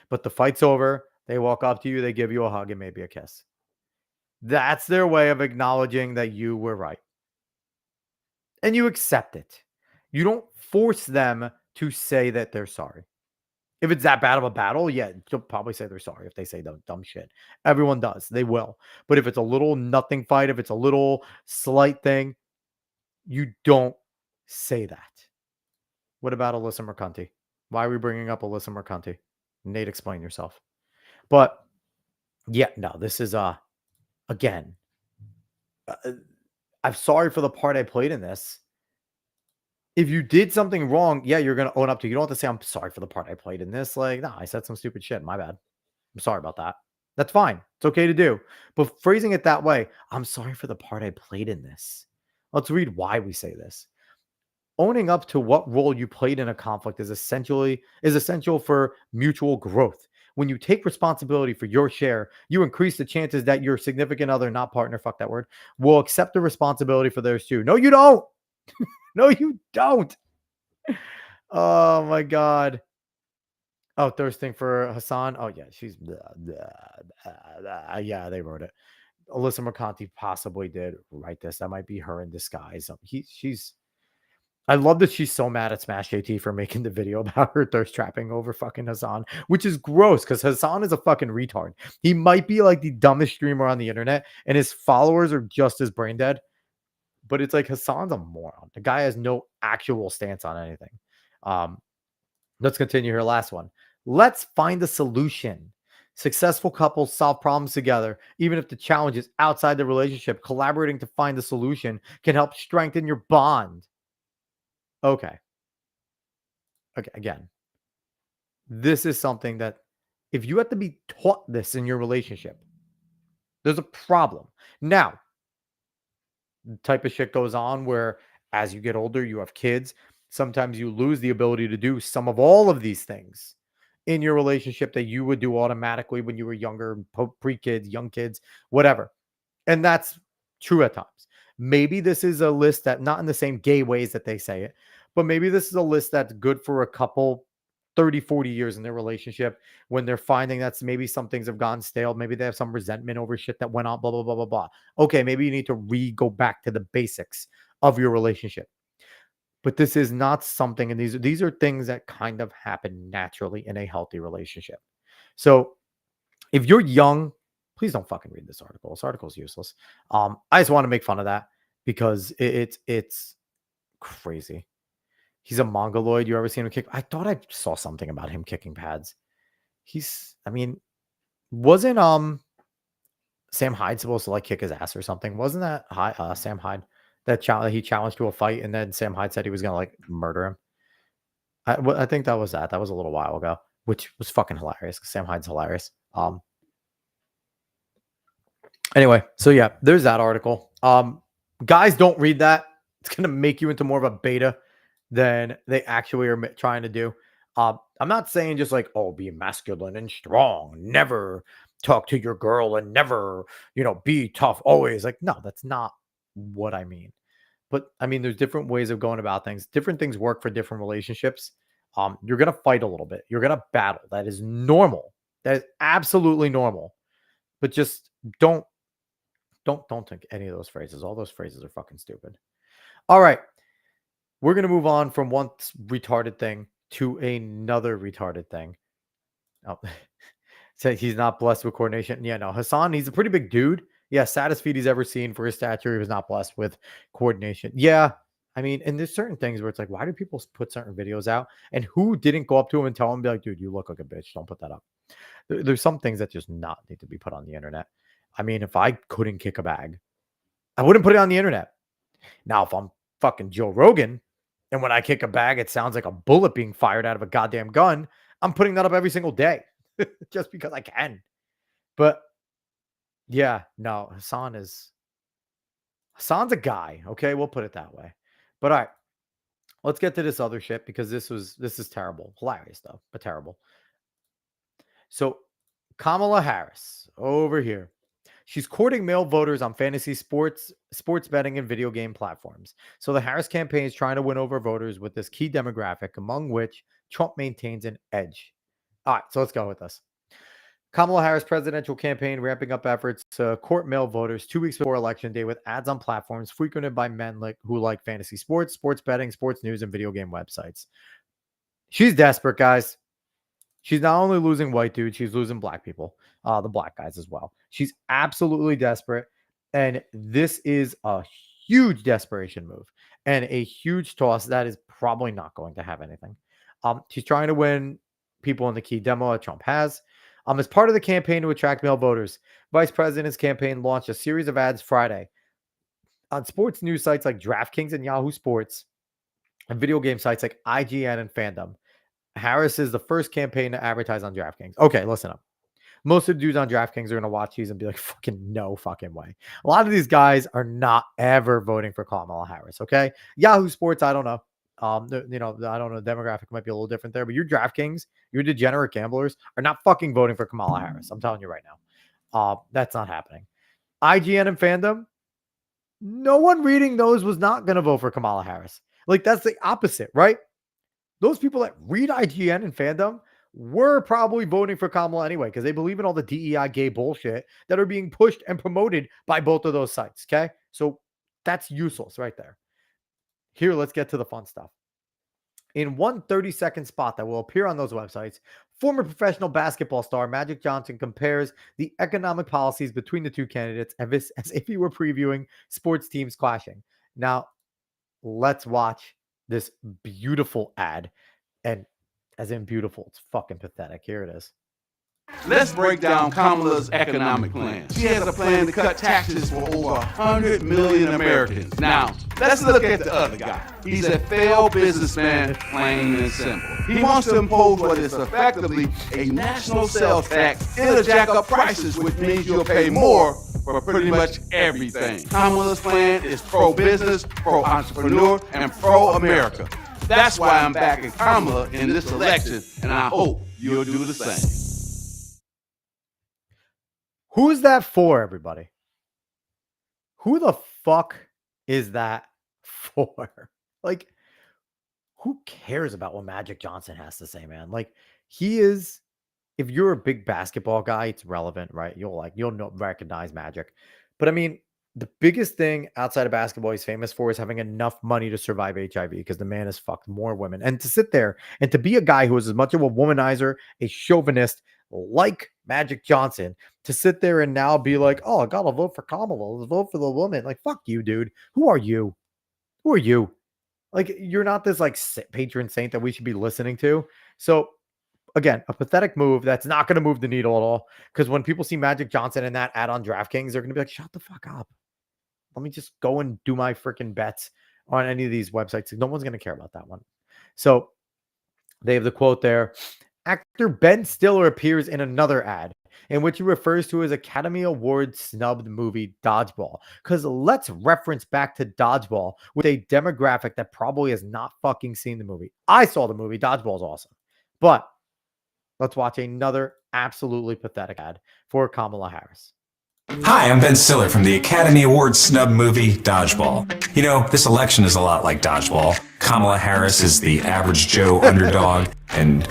B: But the fight's over. They walk up to you. They give you a hug and maybe a kiss. That's their way of acknowledging that you were right. And you accept it. You don't force them to say that they're sorry. If it's that bad of a battle, yeah, you'll probably say they're sorry if they say dumb shit. Everyone does. They will. But if it's a little nothing fight, if it's a little slight thing, you don't say that. What about Alyssa Mercanti? Why are we bringing up Alyssa Mercanti? Nate, explain yourself. But yeah, no, this is, again, I'm sorry for the part I played in this. If you did something wrong, yeah, you're going to own up to it. You don't have to say, I'm sorry for the part I played in this. Like, no, I said some stupid shit. My bad. I'm sorry about that. That's fine. It's okay to do. But phrasing it that way, I'm sorry for the part I played in this. Let's read why we say this. Owning up to what role you played in a conflict is essential for mutual growth. When you take responsibility for your share, you increase the chances that your significant other, not partner, fuck that word, will accept the responsibility for theirs too. No, you don't. No, you don't. Oh my God. Oh, thirsting for Hassan. Oh yeah, she's yeah, they wrote it. Alyssa Mercanti possibly did write this. That might be her in disguise. She's I love that she's so mad at Smash JT for making the video about her thirst trapping over fucking Hassan, which is gross because Hassan is a fucking retard. He might be like the dumbest streamer on the internet, and his followers are just as brain dead. But it's like Hassan's a moron. The guy has no actual stance on anything. Um, let's continue here. Last one. Let's find a solution. Successful couples solve problems together, even if the challenge is outside the relationship. Collaborating to find the solution can help strengthen your bond. Okay. Again, this is something that if you have to be taught this in your relationship, there's a problem. Now, the type of shit goes on where as you get older, you have kids. Sometimes you lose the ability to do some of all of these things in your relationship that you would do automatically when you were younger, pre-kids, young kids, whatever. And that's true at times. Maybe this is a list that not in the same gay ways that they say it, but maybe this is a list that's good for a couple 30, 40 years in their relationship when they're finding that's maybe some things have gone stale. Maybe they have some resentment over shit that went on, blah, blah, blah, blah, blah. Okay, maybe you need to go back to the basics of your relationship. But this is not something, and these are things that kind of happen naturally in a healthy relationship. So if you're young, please don't fucking read this article. This article is useless. I just want to make fun of that because it's crazy. He's a mongoloid. You ever seen him kick? I thought I saw something about him kicking pads. Wasn't Sam Hyde supposed to like kick his ass or something? Wasn't that Sam Hyde that he challenged to a fight, and then Sam Hyde said he was gonna like murder him? I think that was that. That was a little while ago, which was fucking hilarious because Sam Hyde's hilarious. Anyway, so yeah, there's that article. Guys, don't read that. It's gonna make you into more of a beta than they actually are trying to do. I'm not saying just like, oh, be masculine and strong, never talk to your girl and never, be tough always. Like, no, that's not what I mean. But I mean, there's different ways of going about things. Different things work for different relationships. You're going to fight a little bit. You're going to battle. That is normal. That is absolutely normal. But just don't think any of those phrases. All those phrases are fucking stupid. All right. We're going to move on from one retarded thing to another retarded thing. Oh, so he's not blessed with coordination. Yeah, no. Hassan, he's a pretty big dude. Yeah, saddest feat he's ever seen for his stature. He was not blessed with coordination. Yeah, I mean, and there's certain things where it's like, why do people put certain videos out? And who didn't go up to him and tell him, be like, dude, you look like a bitch. Don't put that up. There's some things that just not need to be put on the internet. I mean, if I couldn't kick a bag, I wouldn't put it on the internet. Now, if I'm fucking Joe Rogan, and when I kick a bag, it sounds like a bullet being fired out of a goddamn gun, I'm putting that up every single day just because I can. But yeah, no, Hassan's a guy. Okay, we'll put it that way. But all right, let's get to this other shit because this is terrible. Hilarious though, but terrible. So Kamala Harris over here. She's courting male voters on fantasy sports betting, and video game platforms. So the Harris campaign is trying to win over voters with this key demographic, among which Trump maintains an edge. All right, so let's go with this. Kamala Harris presidential campaign ramping up efforts to court male voters 2 weeks before election day with ads on platforms frequented by men who like fantasy sports betting, sports news, and video game websites. She's desperate, guys. She's not only losing white dudes, she's losing black people, the black guys as well. She's absolutely desperate. And this is a huge desperation move and a huge toss that is probably not going to have anything. She's trying to win people in the key demo that Trump has. As part of the campaign to attract male voters, Vice President's campaign launched a series of ads Friday on sports news sites like DraftKings and Yahoo Sports and video game sites like IGN and Fandom. Harris is the first campaign to advertise on DraftKings. Okay, listen up. Most of the dudes on DraftKings are going to watch these and be like, fucking no fucking way. A lot of these guys are not ever voting for Kamala Harris, okay? Yahoo Sports, I don't know. You know, I don't know, the demographic might be a little different there, but your DraftKings, your degenerate gamblers are not fucking voting for Kamala Harris. I'm telling you right now. That's not happening. IGN and fandom, no one reading those was not going to vote for Kamala Harris. Like, that's the opposite, right? Those people that read IGN and fandom were probably voting for Kamala anyway because they believe in all the DEI gay bullshit that are being pushed and promoted by both of those sites, okay? So that's useless right there. Here, let's get to the fun stuff. In one 30-second spot that will appear on those websites, former professional basketball star Magic Johnson compares the economic policies between the two candidates as if he were previewing sports teams clashing. Now, let's watch this beautiful ad. And as in beautiful, it's fucking pathetic. Here it is.
E: Let's break down Kamala's economic plan. She has a plan to cut taxes for over 100 million Americans. Now, let's look at the other guy. He's a failed businessman, plain and simple. He wants to impose what is effectively a national sales tax. It'll jack up prices, which means you'll pay more for pretty much everything. Kamala's plan is pro-business, pro-entrepreneur, and pro-America. That's why I'm backing Kamala in this election, and I hope you'll do the same.
B: Who's that for, everybody? Who the fuck is that for? Like, who cares about what Magic Johnson has to say, man? Like, he is, if you're a big basketball guy, it's relevant, right? You'll recognize Magic. But I mean, the biggest thing outside of basketball he's famous for is having enough money to survive HIV because the man has fucked more women. And to sit there and to be a guy who is as much of a womanizer, a chauvinist like Magic Johnson, to sit there and now be like, oh, I gotta vote for Kamala. Let's vote for the woman. Like, fuck you, dude. Who are you? Who are you? Like, you're not this like patron saint that we should be listening to. So again, a pathetic move that's not going to move the needle at all. Because when people see Magic Johnson in that ad on DraftKings, they're going to be like, shut the fuck up. Let me just go and do my freaking bets on any of these websites. No one's going to care about that one. So they have the quote there. Actor Ben Stiller appears in another ad in which he refers to his Academy Award snubbed movie Dodgeball. Because let's reference back to Dodgeball with a demographic that probably has not fucking seen the movie. I saw the movie. Dodgeball is awesome. But let's watch another absolutely pathetic ad for Kamala Harris.
F: Hi, I'm Ben Stiller from the Academy Award snub movie Dodgeball. You know, this election is a lot like Dodgeball. Kamala Harris is the average Joe underdog, and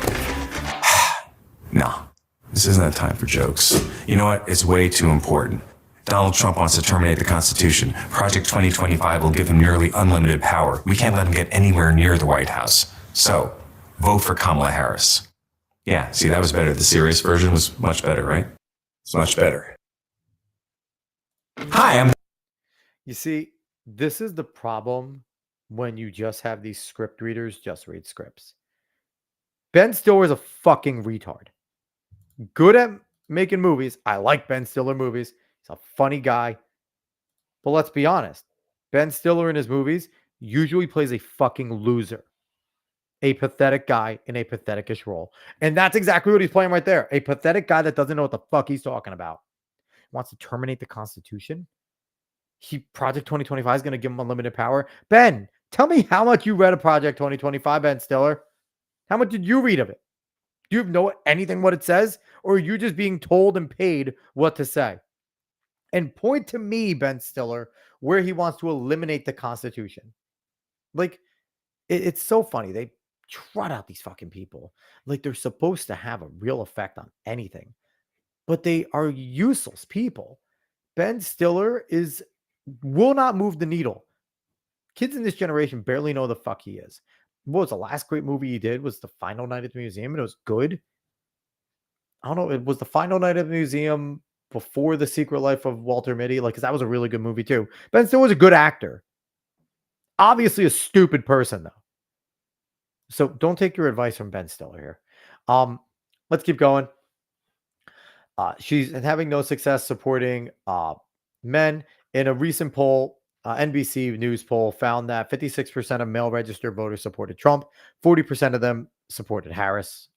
F: no, this isn't a time for jokes. You know what? It's way too important. Donald Trump wants to terminate the Constitution. Project 2025 will give him nearly unlimited power. We can't let him get anywhere near the White House. So, vote for Kamala Harris. Yeah, see, that was better. The serious version was much better, right? It's much better. Hi,
B: You see, this is the problem when you just have these script readers just read scripts. Ben Stiller is a fucking retard. Good at making movies. I like Ben Stiller movies. He's a funny guy. But let's be honest. Ben Stiller in his movies usually plays a fucking loser. A pathetic guy in a pathetic-ish role. And that's exactly what he's playing right there. A pathetic guy that doesn't know what the fuck he's talking about. Wants to terminate the Constitution. Project 2025 is going to give him unlimited power. Ben, tell me how much you read of Project 2025, Ben Stiller. How much did you read of it? Do you know anything what it says? Or are you just being told and paid what to say? And point to me, Ben Stiller, where he wants to eliminate the Constitution. Like, it's so funny. They trot out these fucking people like they're supposed to have a real effect on anything. But they are useless people. Ben Stiller will not move the needle. Kids in this generation barely know the fuck he is. What was the last great movie he did? Was The Final Night at the Museum, and it was good. I don't know. It was The Final Night at the Museum before The Secret Life of Walter Mitty. Like, because that was a really good movie too. Ben Stiller was a good actor. Obviously a stupid person though. So don't take your advice from Ben Stiller here. Let's keep going. She's having no success supporting men. In a recent poll, NBC News poll found that 56% of male registered voters supported Trump. 40% of them supported Harris.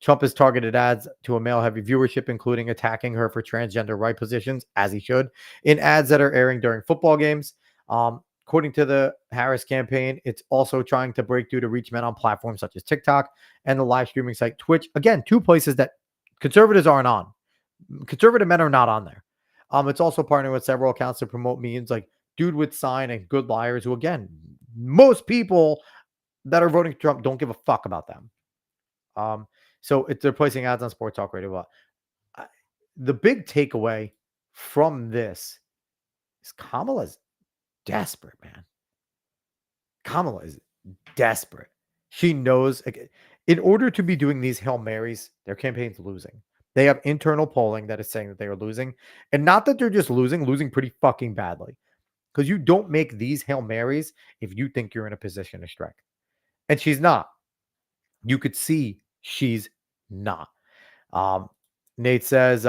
B: Trump has targeted ads to a male-heavy viewership, including attacking her for transgender right positions, as he should, in ads that are airing during football games. According to the Harris campaign, it's also trying to break through to reach men on platforms such as TikTok and the live streaming site Twitch. Again, two places that conservatives aren't on. Conservative men are not on there. It's also partnering with several accounts to promote memes like Dude with Sign and Good Liars, who, again, most people that are voting for Trump don't give a fuck about them. So they're placing ads on Sports Talk Radio. The big takeaway from this is Kamala's desperate, man. Kamala is desperate. She knows, in order to be doing these Hail Marys, their campaign's losing. They have internal polling that is saying that they are losing. And not that they're just losing pretty fucking badly. Because you don't make these Hail Marys if you think you're in a position of strength. And she's not. You could see she's not. Nate says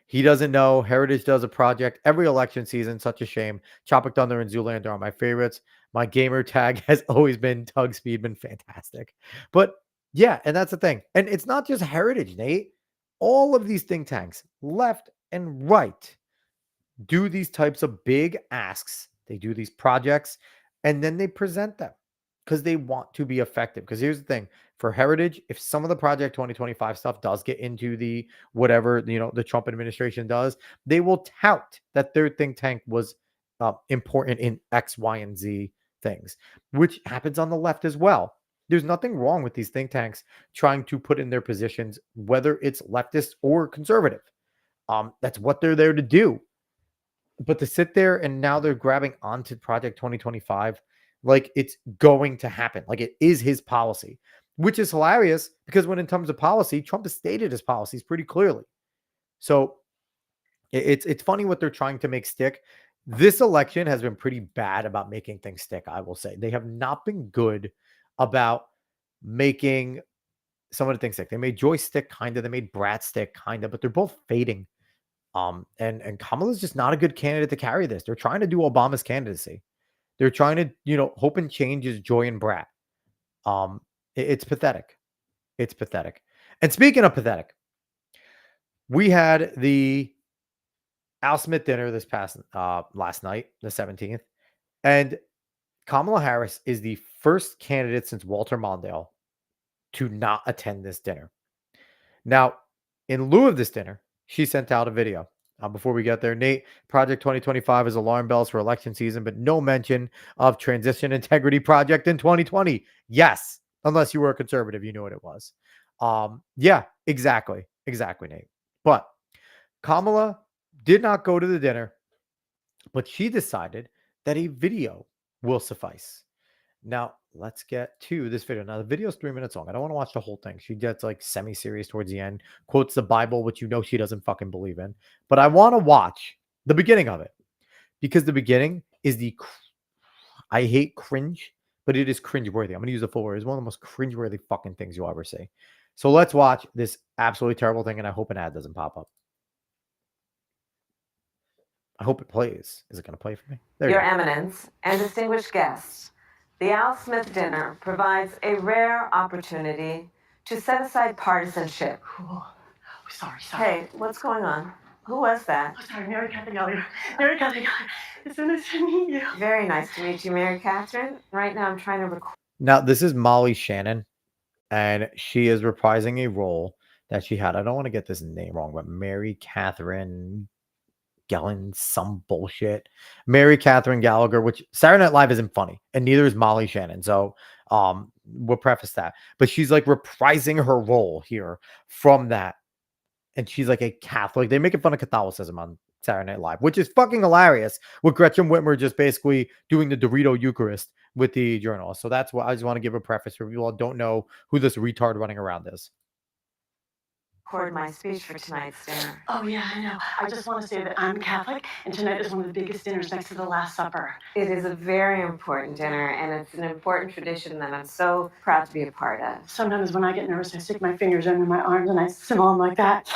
B: he doesn't know. Heritage does a project every election season. Such a shame. Tropic Thunder and Zoolander are my favorites. My gamer tag has always been Tug Speedman. Fantastic. But yeah, and that's the thing. And it's not just Heritage, Nate. All of these think tanks, left and right, do these types of big asks. They do these projects and then they present them because they want to be effective. Because here's the thing, for Heritage, if some of the Project 2025 stuff does get into the whatever, the Trump administration does, they will tout that their think tank was important in X, Y, and Z things, which happens on the left as well. There's nothing wrong with these think tanks trying to put in their positions, whether it's leftist or conservative. That's what they're there to do. But to sit there and now they're grabbing onto Project 2025 like it's going to happen, like it is his policy, which is hilarious because when in terms of policy, Trump has stated his policies pretty clearly. So it's funny what they're trying to make stick. This election has been pretty bad about making things stick, I will say. They have not been good about making some of the things stick. They made Joyce stick, kind of. They made Brad stick, kind of, but they're both fading. And Kamala's just not a good candidate to carry this. They're trying to do Obama's candidacy. They're trying to, hope and change is Joy and Brat. It's pathetic. It's pathetic. And speaking of pathetic, we had the Al Smith dinner this past last night, the 17th, and Kamala Harris is the first candidate since Walter Mondale to not attend this dinner. Now, in lieu of this dinner, she sent out a video. Before we get there, Nate, Project 2025 is alarm bells for election season, but no mention of Transition Integrity Project in 2020. Yes, unless you were a conservative, you knew what it was. Yeah, exactly, Nate. But Kamala did not go to the dinner, but she decided that a video will suffice. Now, let's get to this video. Now, the video is 3 minutes long. I don't want to watch the whole thing. She gets like semi-serious towards the end, quotes the Bible, which she doesn't fucking believe in. But I want to watch the beginning of it because the beginning is I hate cringe, but it is cringeworthy. I'm going to use the full word. It's one of the most cringeworthy fucking things you'll ever see. So let's watch this absolutely terrible thing, and I hope an ad doesn't pop up. I hope it plays. Is it going to play for me? There
G: Your
B: you go.
G: Eminence and distinguished guests, the Al Smith dinner provides a rare opportunity to set aside partisanship.
H: Oh, sorry.
G: Hey, what's going on? Who was that?
H: Oh, sorry, Mary Catherine Elliott. Mary Catherine Elliott. It's so nice to meet you.
G: Very nice to meet you, Mary Catherine. Right now I'm trying to record.
B: Now, this is Molly Shannon, and she is reprising a role that she had. I don't want to get this name wrong, but Mary Catherine Gellin, some bullshit. Mary Catherine Gallagher, which Saturday Night Live isn't funny, and neither is Molly Shannon. So we'll preface that. But she's like reprising her role here from that. And she's like a Catholic. They're making fun of Catholicism on Saturday Night Live, which is fucking hilarious, with Gretchen Whitmer just basically doing the Dorito Eucharist with the journalist. So that's what I just want to give a preface for people who don't know who this retard running around is.
G: Record my speech for tonight's dinner.
H: Oh, yeah, I know. I just want to say that I'm Catholic, and tonight is one of the biggest dinners next to the Last Supper.
G: It is a very important dinner, and it's an important tradition that I'm so proud to be a part of.
H: Sometimes when I get nervous, I stick my fingers under my arms and I simmer them like that.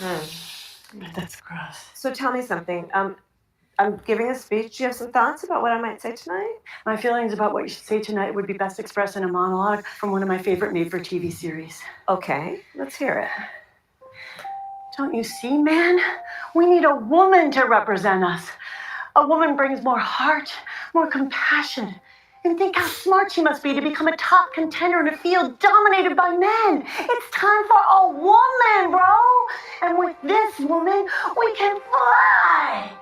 H: But that's gross.
G: So tell me something. I'm giving a speech. Do you have some thoughts about what I might say tonight?
H: My feelings about what you should say tonight would be best expressed in a monologue from one of my favorite made-for-TV series.
G: Okay, let's hear it.
H: Don't you see, man? We need a woman to represent us. A woman brings more heart, more compassion. And think how smart she must be to become a top contender in a field dominated by men. It's time for a woman, bro. And with this woman, we can fly.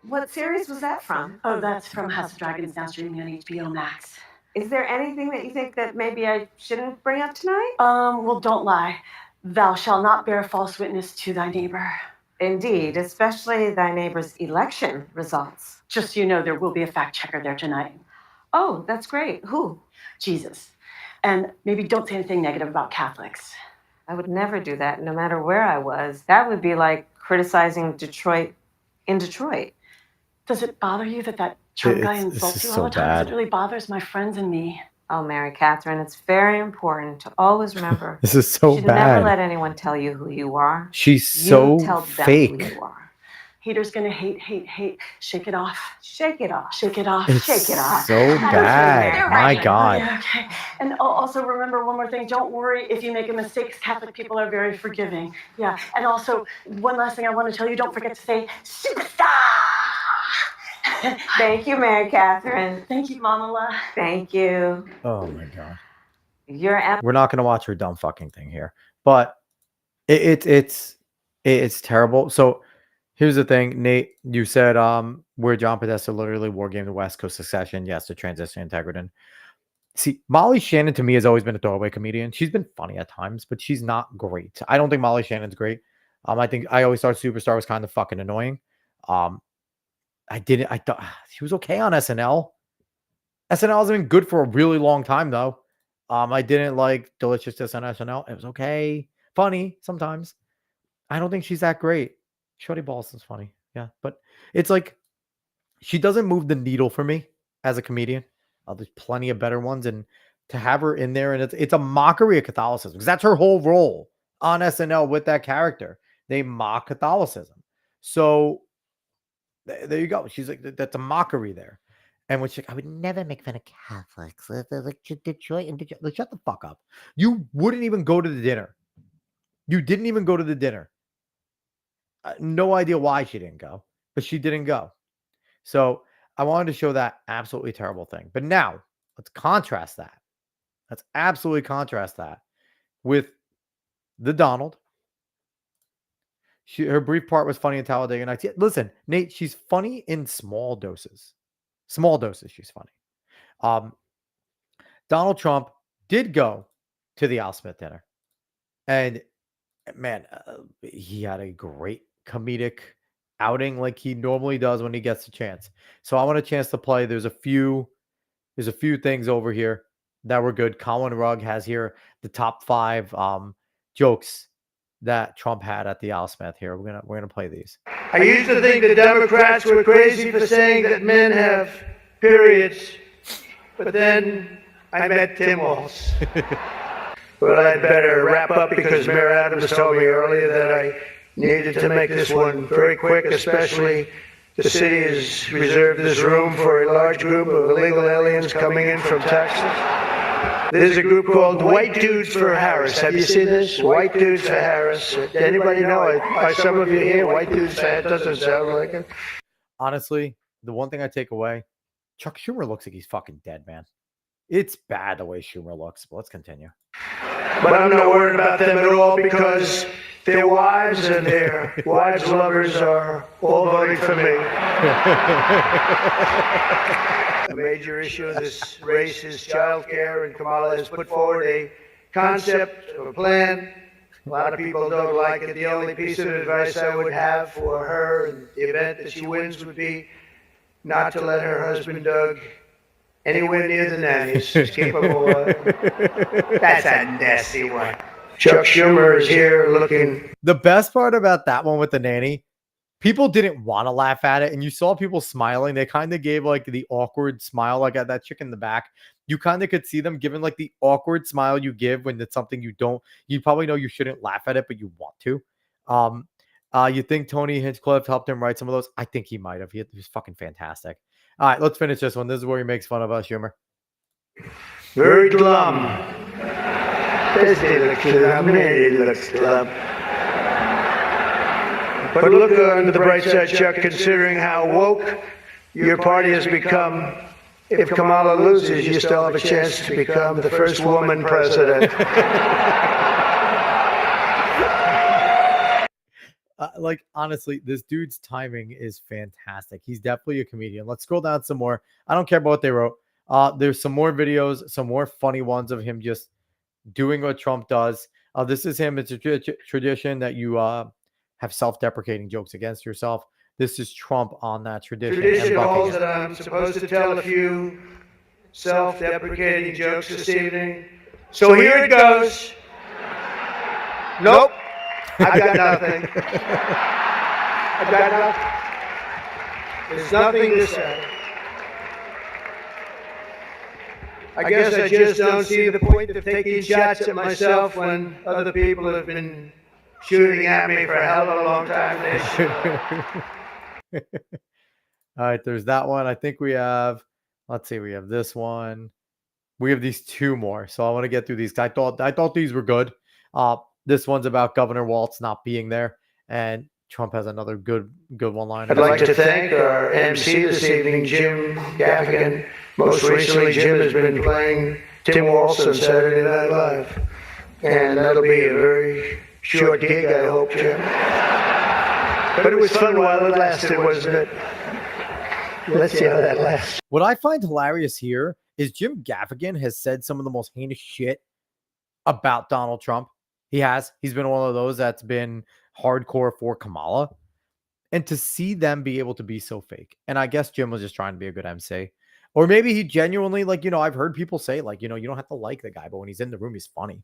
G: What series was that from?
H: Oh, that's from House of Dragons, now streaming on HBO Max.
G: Is there anything that you think that maybe I shouldn't bring up tonight?
H: Well, don't lie. Thou shalt not bear false witness to thy neighbor.
G: Indeed, especially thy neighbor's election results.
H: Just so you know, there will be a fact checker there tonight.
G: Oh, that's great. Who?
H: Jesus. And maybe don't say anything negative about Catholics.
G: I would never do that, no matter where I was. That would be like criticizing Detroit in Detroit.
H: Does it bother you that Trump guy insults you all the time? It really bothers my friends and me.
G: Oh, Mary Catherine, it's very important to always remember.
B: This is so
G: you should
B: bad.
G: never let anyone tell you who you are.
B: She's so
G: you tell
B: fake.
G: them who you are.
H: Haters gonna hate. Shake it off.
G: Shake it off.
H: Shake it off.
B: It's
H: Shake it off.
B: so bad. My God.
H: Yeah, okay. And also remember one more thing. Don't worry if you make a mistake. Catholic people are very forgiving. Yeah. And also, one last thing I want to tell you. Don't forget to say, superstar.
G: Thank you, Mary Catherine.
H: Thank you, Mama La.
G: Thank you.
B: Oh my God.
G: We're
B: not gonna watch her dumb fucking thing here, but it's terrible. So here's the thing, Nate. You said where John Podesta literally war game the West Coast Succession. Yes, the transition Integridin. See, Molly Shannon to me has always been a throwaway comedian. She's been funny at times, but she's not great. I don't think Molly Shannon's great. I always thought Superstar was kind of fucking annoying. I thought she was okay on SNL. SNL hasn't been good for a really long time though. I didn't like Deliciousness on SNL. It was okay, funny sometimes. I don't think she's that great. Shorty Balls is funny, yeah, but it's like she doesn't move the needle for me as a comedian. There's plenty of better ones, and to have her in there, and it's a mockery of Catholicism because that's her whole role on SNL with that character. They mock Catholicism, so there you go. She's like, that's a mockery there. And when she's like, I would never make fun of Catholics. Like Detroit and Detroit. Like, shut the fuck up. You wouldn't even go to the dinner. You didn't even go to the dinner. No idea why she didn't go, but she didn't go. So I wanted to show that absolutely terrible thing. But now let's contrast that. Let's absolutely contrast that with the Donald. Her brief part was funny in Talladega Nights. Yeah, listen, Nate, she's funny in small doses. Small doses, she's funny. Donald Trump did go to the Al Smith dinner. And, man, he had a great comedic outing like he normally does when he gets a chance. So I want a chance to play. There's a few things over here that were good. Colin Rugg has here the top 5 jokes that Trump had at the Al Smith here. We're gonna play these.
D: I used to think the Democrats were crazy for saying that men have periods, but then I met Tim Walz. Well, I'd better wrap up because Mayor Adams told me earlier that I needed to make this one very quick, especially the city has reserved this room for a large group of illegal aliens coming in from Texas. There's a group called White Dudes for Harris. Have you seen this? White Dudes for Harris. Anybody know it? Are some of you here? White Dudes for Harris doesn't sound like it.
B: Honestly, the one thing I take away, Chuck Schumer looks like he's fucking dead, man. It's bad the way Schumer looks, but let's continue.
D: But I'm not worried about them at all because their wives and their wives' lovers are all voting for me. A major issue in this race is child care, and Kamala has put forward a concept or a plan. A lot of people don't like it. The only piece of advice I would have for her in the event that she wins would be not to let her husband, Doug, anywhere near the nannies. Just keep them away. That's a nasty one. Chuck Schumer is here looking.
B: The best part about that one with the nanny, people didn't want to laugh at it, and you saw people smiling. They kind of gave like the awkward smile, like at that chick in the back. You kind of could see them giving like the awkward smile you give when it's something you probably know you shouldn't laugh at it, but you want to. You think Tony Hinchcliffe helped him write some of those? I think he might have. He was fucking fantastic. All right, let's finish this one. This is where he makes fun of us, Schumer.
D: Very glum. Does he look glum? He looks glum. But look on the bright side, Chuck, considering how woke your party has become, if Kamala loses, you still have a chance to become the first woman president.
B: Like, honestly, this dude's timing is fantastic. He's definitely a comedian. Let's scroll down some more. I don't care about what they wrote. There's some more videos, some more funny ones of him just doing what Trump does. This is him. It's a tradition that you have self-deprecating jokes against yourself. This is Trump on that tradition.
D: Tradition holds that I'm supposed to tell a few self-deprecating jokes this evening. So here it goes. Nope. I've got nothing. I've got nothing. There's nothing to say. I guess I just don't see the point of taking shots at myself when other people have been shooting at me for a hell of a long time.
B: All right, there's that one. I think we have, let's see, we have this one. We have these two more. So I want to get through these. I thought these were good. This one's about Governor Walz not being there, and Trump has another good one line.
D: I'd like to thank our MC this evening, Jim Gaffigan. Most recently, Jim has been playing Tim Walz on Saturday Night Live, and that'll be a very short gig, I hope, Jim. But it was fun while it lasted, wasn't it? Let's see how that lasts.
B: What I find hilarious here is Jim Gaffigan has said some of the most heinous shit about Donald Trump. He's been one of those that's been hardcore for Kamala. And to see them be able to be so fake. And I guess Jim was just trying to be a good MC. Or maybe he genuinely, like, I've heard people say, like, you don't have to like the guy, but when he's in the room, he's funny.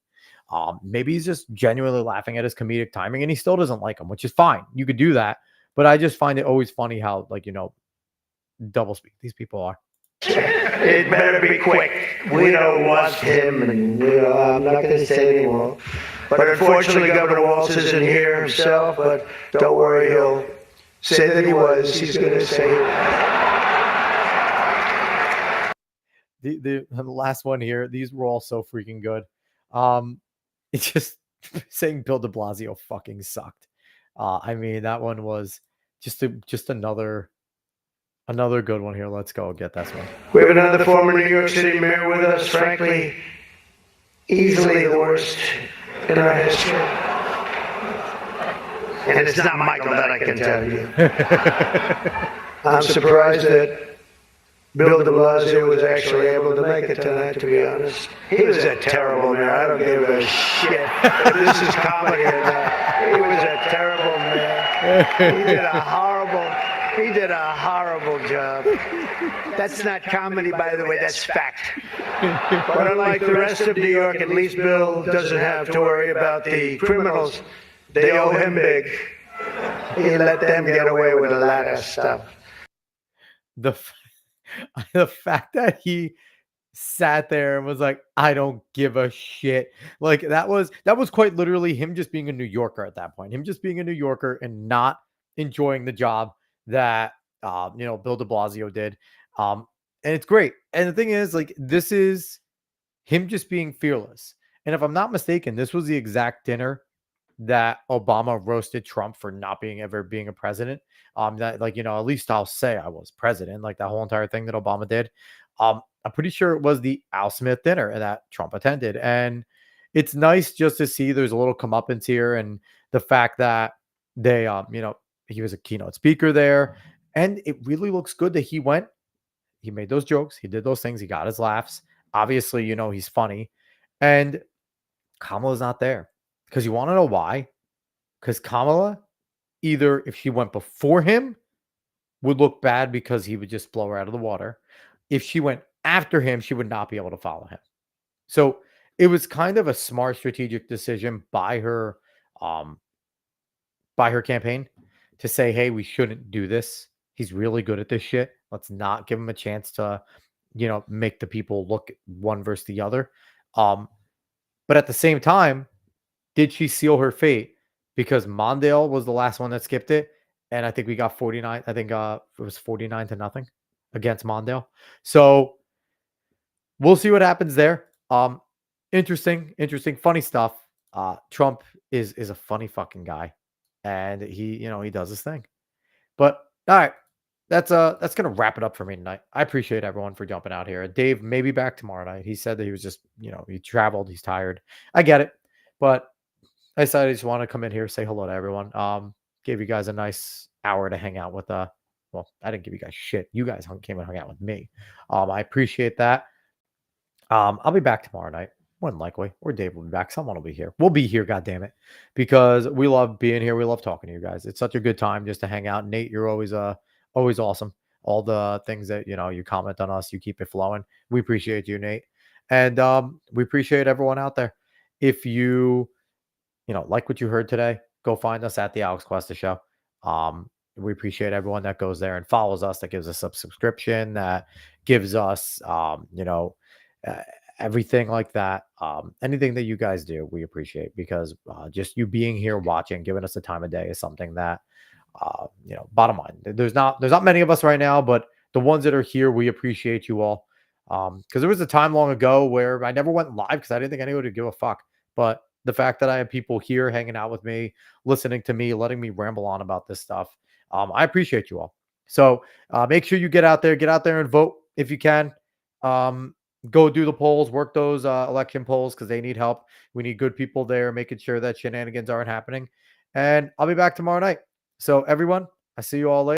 B: Maybe he's just genuinely laughing at his comedic timing and he still doesn't like him, which is fine. You could do that. But I just find it always funny how, like, doublespeak these people are.
D: It better be quick. We don't want him, and I'm not going to say anymore. But unfortunately, Governor Walz isn't here himself, but don't worry, he'll say that he was. He's going to say
B: the last one here, these were all so freaking good. It's just saying Bill de Blasio fucking sucked. I mean, that one was just another good one here. Let's go get this one.
D: We have another former New York City mayor with us, frankly, easily the worst in our history. And it's not Michael, that I can tell you. I'm surprised that Bill de Blasio was actually able to make it tonight, to be honest. He was a terrible mayor. I don't give a shit if this is comedy or not. He was a terrible mayor. He did a horrible job. That's not comedy, by the way, that's fact. But unlike the rest of New York, at least Bill doesn't have to worry about the criminals. They owe him big. He let them get away with a lot of stuff.
B: The fact that he sat there and was like, I don't give a shit. Like, that was quite literally him just being a New Yorker at that point. Him just being a New Yorker and not enjoying the job that Bill de Blasio did. And it's great. And the thing is, like, this is him just being fearless. And if I'm not mistaken, this was the exact dinner that Obama roasted Trump for not being a president. That, like, at least I'll say I was president, like that whole entire thing that Obama did. I'm pretty sure it was the Al Smith dinner that Trump attended. And it's nice just to see there's a little comeuppance here, and the fact that they, he was a keynote speaker there, and it really looks good that he went. He made those jokes. He did those things. He got his laughs. Obviously, he's funny. And Kamala's not there. Because you want to know why? Because Kamala, either if she went before him, would look bad because he would just blow her out of the water. If she went after him, she would not be able to follow him. So it was kind of a smart strategic decision by her campaign to say, hey, we shouldn't do this. He's really good at this shit. Let's not give him a chance to, make the people look one versus the other. But at the same time, did she seal her fate? Because Mondale was the last one that skipped it. And I think we got 49. I think it was 49-0 against Mondale. So we'll see what happens there. Interesting, funny stuff. Trump is a funny fucking guy. And he does his thing. But all right, that's gonna wrap it up for me tonight. I appreciate everyone for jumping out here. Dave may be back tomorrow night. He said that he was just, he traveled, he's tired. I get it, but I decided I just want to come in here, say hello to everyone. Gave you guys a nice hour to hang out with. Well, I didn't give you guys shit. You guys came and hung out with me. I appreciate that. I'll be back tomorrow night, more than likely, or Dave will be back. Someone will be here. We'll be here, God damn it, because we love being here. We love talking to you guys. It's such a good time just to hang out. Nate, you're always awesome. All the things that you comment on us, you keep it flowing. We appreciate you, Nate, and we appreciate everyone out there. If you like what you heard today, go find us at the Alex Cuesta Show. We appreciate everyone that goes there and follows us, that gives us a subscription, that gives us, uh, everything like that. Anything that you guys do, we appreciate, because just you being here, watching, giving us the time of day is something that, bottom line, there's not many of us right now, but the ones that are here, we appreciate you all. Because there was a time long ago where I never went live because I didn't think anyone would give a fuck. But the fact that I have people here hanging out with me, listening to me, letting me ramble on about this stuff, I appreciate you all. So make sure you get out there and vote if you can. Go do the polls, work those election polls, because they need help. We need good people there, making sure that shenanigans aren't happening. And I'll be back tomorrow night. So everyone, I see you all later.